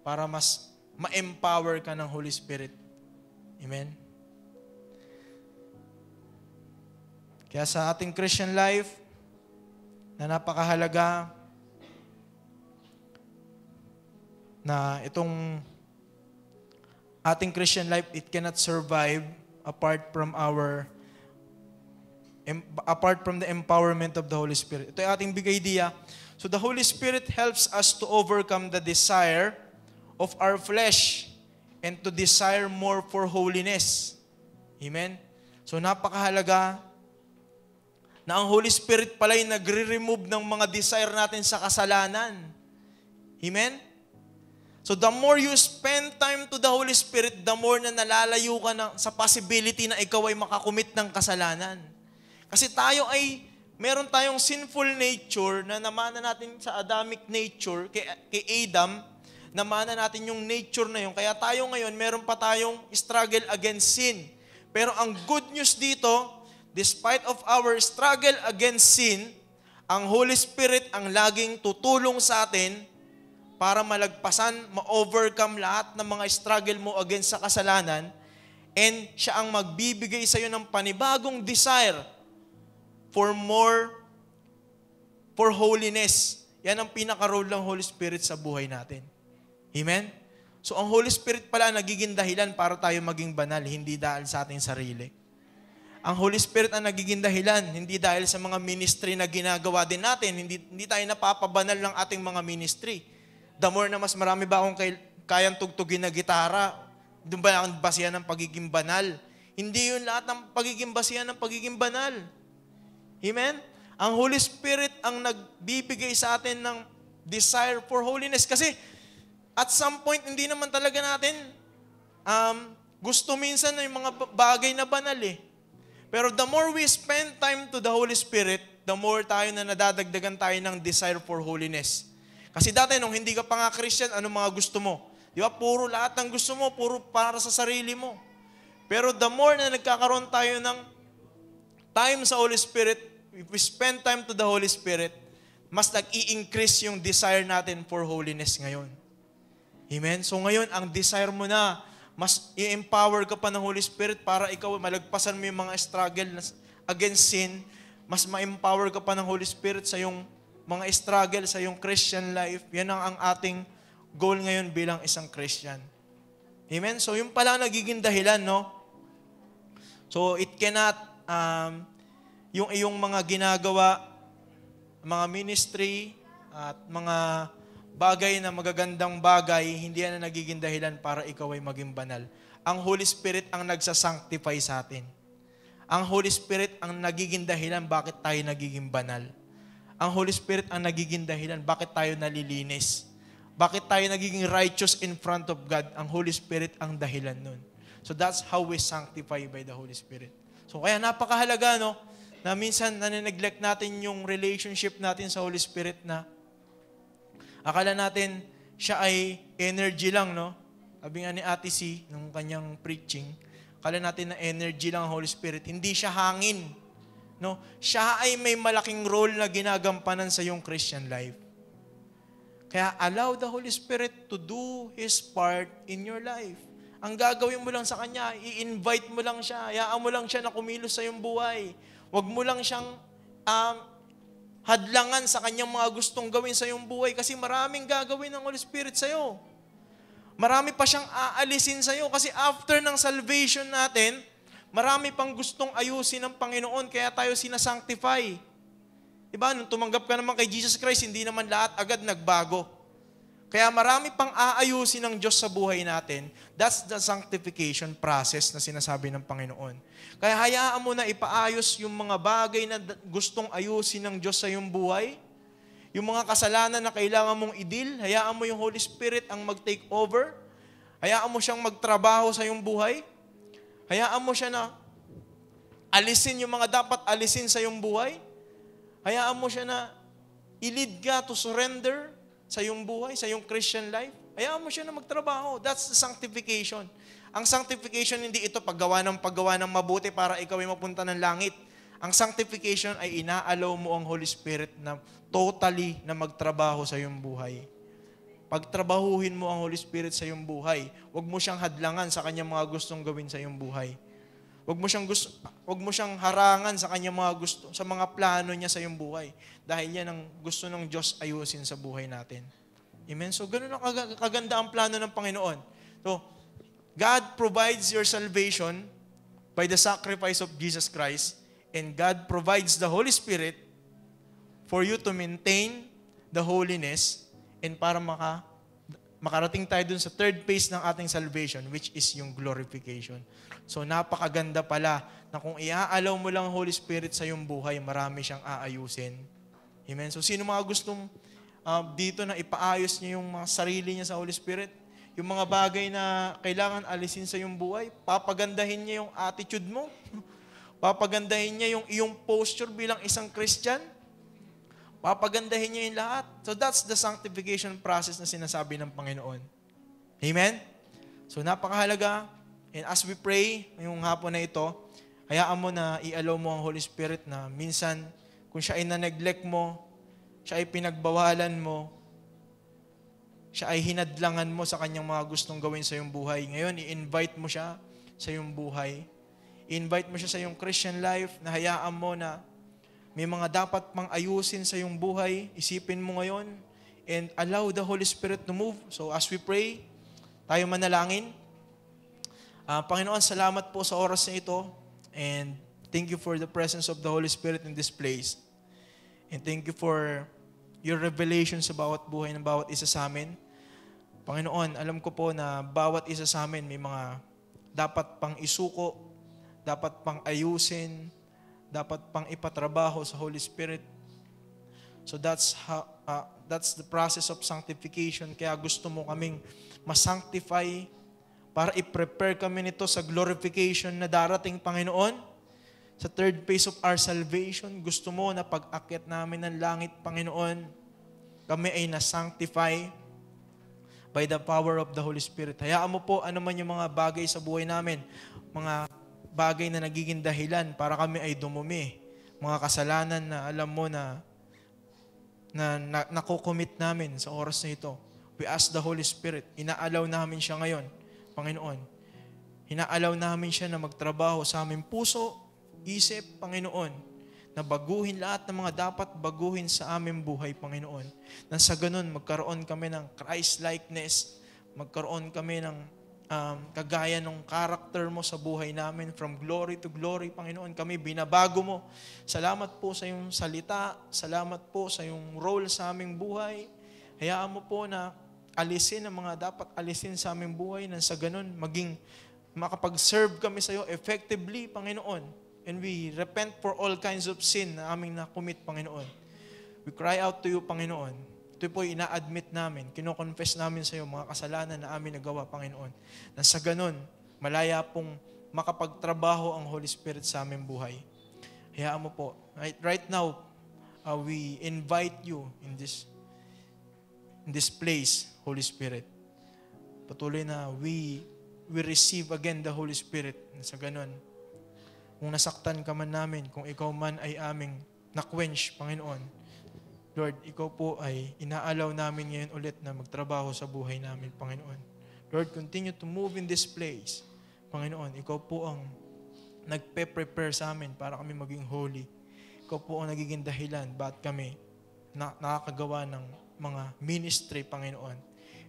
para mas ma-empower ka ng Holy Spirit. Amen? Kaya sa ating Christian life, na napakahalaga na itong ating Christian life, it cannot survive apart from the empowerment of the Holy Spirit. Ito ay ating big idea. So the Holy Spirit helps us to overcome the desire of our flesh and to desire more for holiness. Amen? So napakahalaga na ang Holy Spirit pala ay nagre-remove ng mga desire natin sa kasalanan. Amen? So the more you spend time to the Holy Spirit, the more na nalalayo ka sa possibility na ikaw ay makakumit ng kasalanan. Kasi meron tayong sinful nature na namana natin sa Adamic nature, kay Adam, namana natin yung nature na yun. Kaya tayo ngayon, meron pa tayong struggle against sin. Pero ang good news dito, despite of our struggle against sin, ang Holy Spirit ang laging tutulong sa atin para malagpasan, ma-overcome lahat ng mga struggle mo against sa kasalanan, and siya ang magbibigay sa iyo ng panibagong desire for holiness. Yan ang pinaka-role ng Holy Spirit sa buhay natin. Amen? So, ang Holy Spirit pala nagiging dahilan para tayo maging banal, hindi dahil sa ating sarili. Ang Holy Spirit ang nagiging dahilan, hindi dahil sa mga ministry na ginagawa din natin, hindi tayo napapabanal ng ating mga ministry. The more na mas marami ba akong kayang tugtugin na gitara, doon ba ang basihan ng pagiging banal? Hindi yun lahat ng pagiging basihan ng pagiging banal. Amen? Ang Holy Spirit ang nagbibigay sa atin ng desire for holiness. Kasi at some point, hindi naman talaga natin gusto minsan na yung mga bagay na banal eh. Pero the more we spend time to the Holy Spirit, the more tayo na nadadagdagan tayo ng desire for holiness. Kasi dati nung hindi ka pa nga Christian, ano mga gusto mo? Di ba? Puro lahat ng gusto mo, puro para sa sarili mo. Pero the more na nagkakaroon tayo ng time sa Holy Spirit, if we spend time to the Holy Spirit, mas nag-i-increase yung desire natin for holiness ngayon. Amen? So ngayon, ang desire mo na, mas i-empower ka pa ng Holy Spirit para ikaw malagpasan mo yung mga struggle against sin, mas ma-empower ka pa ng Holy Spirit sa yung mga struggle sa yung Christian life. Yan ang ating goal ngayon bilang isang Christian. Amen? So yung pala nagiging dahilan, no? So it cannot, yung iyong mga ginagawa, mga ministry, at mga bagay na magagandang bagay, hindi yan na nagiging dahilan para ikaw ay maging banal. Ang Holy Spirit ang nagsasanctify sa atin. Ang Holy Spirit ang nagiging dahilan bakit tayo nagiging banal. Ang Holy Spirit ang nagiging dahilan bakit tayo nalilinis. Bakit tayo nagiging righteous in front of God. Ang Holy Spirit ang dahilan nun. So that's how we sanctify by the Holy Spirit. So kaya napakahalaga, no? Na minsan nane-neglect natin yung relationship natin sa Holy Spirit na akala natin siya ay energy lang, no? Sabi nga ni Ate C, nung kanyang preaching, akala natin na energy lang ang Holy Spirit. Hindi siya hangin, no? Siya ay may malaking role na ginagampanan sa iyong Christian life. Kaya allow the Holy Spirit to do His part in your life. Ang gagawin mo lang sa Kanya, i-invite mo lang siya, hayaan mo lang siya na kumilos sa iyong buhay. Huwag mo lang siyang hadlangan sa kanyang mga gustong gawin sa iyong buhay kasi maraming gagawin ng Holy Spirit sa iyo. Marami pa siyang aalisin sa iyo kasi after ng salvation natin, marami pang gustong ayusin ng Panginoon kaya tayo sinasanctify. Diba? Nung tumanggap ka naman kay Jesus Christ, hindi naman lahat agad nagbago. Kaya marami pang aayusin ng Diyos sa buhay natin. That's the sanctification process na sinasabi ng Panginoon. Kaya hayaan mo na ipaayos yung mga bagay na gustong ayusin ng Diyos sa iyong buhay. Yung mga kasalanan na kailangan mong idil, hayaan mo yung Holy Spirit ang mag-take over. Hayaan mo siyang magtrabaho sa iyong buhay. Hayaan mo siya na alisin yung mga dapat alisin sa iyong buhay. Hayaan mo siya na i-lead ka to surrender sa iyong buhay, sa iyong Christian life. Hayaan mo siya na magtrabaho. That's the sanctification. Ang sanctification, hindi ito paggawa ng mabuti para ikaw ay mapunta ng langit. Ang sanctification ay inaalaw mo ang Holy Spirit na totally na magtrabaho sa iyong buhay. Pagtrabahuhin mo ang Holy Spirit sa iyong buhay. Huwag mo siyang hadlangan sa kanyang mga gustong gawin sa iyong buhay. Huwag mo siyang harangan sa kanyang mga gusto, sa mga plano niya sa iyong buhay. Dahil yan ang gusto ng Diyos ayusin sa buhay natin. Amen? So, ganun ang kaganda ang plano ng Panginoon. So, God provides your salvation by the sacrifice of Jesus Christ, and God provides the Holy Spirit for you to maintain the holiness and para makarating tayo dun sa third phase ng ating salvation, which is yung glorification. So, napakaganda pala na kung iaalaw mo lang ang Holy Spirit sa iyong buhay, marami siyang aayusin. Amen? So, sino mga gustong dito na ipaayos niya yung mga sarili niya sa Holy Spirit? Yung mga bagay na kailangan alisin sa iyong buhay, papagandahin niya yung attitude mo. Papagandahin niya yung iyong posture bilang isang Christian. Papagandahin niya yung lahat. So that's the sanctification process na sinasabi ng Panginoon. Amen? So napakahalaga. And as we pray, ngayong hapon na ito, hayaan mo na i-allow mo ang Holy Spirit na minsan, kung siya ay na-neglect mo, siya ay pinagbawalan mo, siya ay hinadlangan mo sa kanyang mga gustong gawin sa iyong buhay. Ngayon, i-invite mo siya sa iyong buhay. I-invite mo siya sa iyong Christian life na hayaan mo na may mga dapat pang ayusin sa iyong buhay. Isipin mo ngayon and allow the Holy Spirit to move. So as we pray, tayo manalangin. Panginoon, salamat po sa oras na ito. And Thank you for the presence of the Holy Spirit in this place. And thank you for your revelations sa bawat buhay ng bawat isa sa amin. Panginoon, alam ko po na bawat isa sa amin may mga dapat pang isuko, dapat pang ayusin, dapat pang ipatrabaho sa Holy Spirit. So that's the process of sanctification. Kaya gusto mo kaming masanctify para i-prepare kami nito sa glorification na darating, Panginoon. Sa third phase of our salvation, gusto mo na pag-akyat namin ng langit, Panginoon, kami ay na-sanctify by the power of the Holy Spirit. Hayaan mo po ano man yung mga bagay sa buhay namin, mga bagay na nagiging dahilan para kami ay dumumi. Mga kasalanan na alam mo na nakukomit namin sa oras na ito. We ask the Holy Spirit, inaalaw namin siya ngayon, Panginoon. Inaalaw namin siya na magtrabaho sa aming puso, isip, Panginoon, na baguhin lahat ng mga dapat baguhin sa aming buhay, Panginoon. Na sa ganun, magkaroon kami ng Christ-likeness, magkaroon kami ng kagaya ng character mo sa buhay namin, from glory to glory, Panginoon. Kami binabago mo. Salamat po sa iyong salita, salamat po sa iyong role sa aming buhay. Hayaan mo po na alisin ang mga dapat alisin sa aming buhay, nang sa ganun, maging makapag-serve kami sa iyo effectively, Panginoon. And we repent for all kinds of sin na aming nakumit, Panginoon. We cry out to you, Panginoon. Ito po ina-admit namin, kino-confess namin sa iyo mga kasalanan na amin nagawa, Panginoon. Na sa ganun, malaya pong makapagtrabaho ang Holy Spirit sa aming buhay. Hayaan mo po. Right now, we invite you in this place, Holy Spirit. Patuloy na we receive again the Holy Spirit. Sa ganun, kung nasaktan ka man namin, kung ikaw man ay aming na-quench, Panginoon, Lord, ikaw po ay inaalaw namin ngayon ulit na magtrabaho sa buhay namin, Panginoon. Lord, continue to move in this place. Panginoon, ikaw po ang nagpe-prepare sa amin para kami maging holy. Ikaw po ang nagiging dahilan ba't kami nakakagawa ng mga ministry, Panginoon.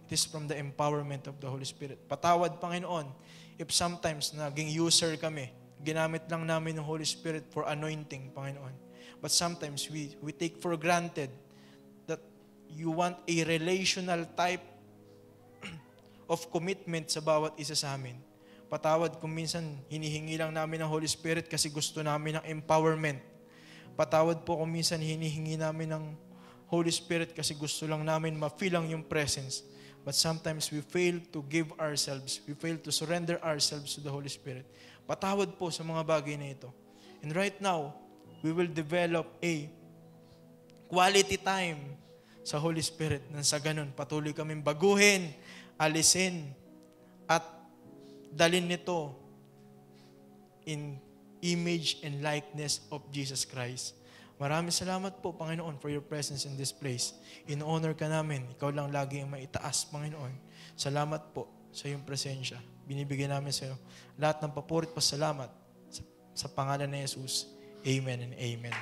It is from the empowerment of the Holy Spirit. Patawad, Panginoon, if sometimes naging user kami, ginamit lang namin ng Holy Spirit for anointing, Panginoon. But sometimes we take for granted that you want a relational type of commitment sa bawat isa sa amin. Patawad kung minsan hinihingi lang namin ng Holy Spirit kasi gusto namin ng empowerment. Patawad po kung minsan hinihingi namin ng Holy Spirit kasi gusto lang namin ma-feel lang yung presence. But sometimes we fail to give ourselves, we fail to surrender ourselves to the Holy Spirit. Patawad po sa mga bagay na ito. And right now, we will develop a quality time sa Holy Spirit. Nang sa ganun, patuloy kaming baguhin, alisin, at dalin nito in image and likeness of Jesus Christ. Maraming salamat po, Panginoon, for your presence in this place. In-honor ka namin. Ikaw lang lagi ang maitaas, Panginoon. Salamat po sa iyong presensya. Binibigyan namin sa iyo lahat ng papurit pasalamat sa pangalan ni Jesus. Amen and amen.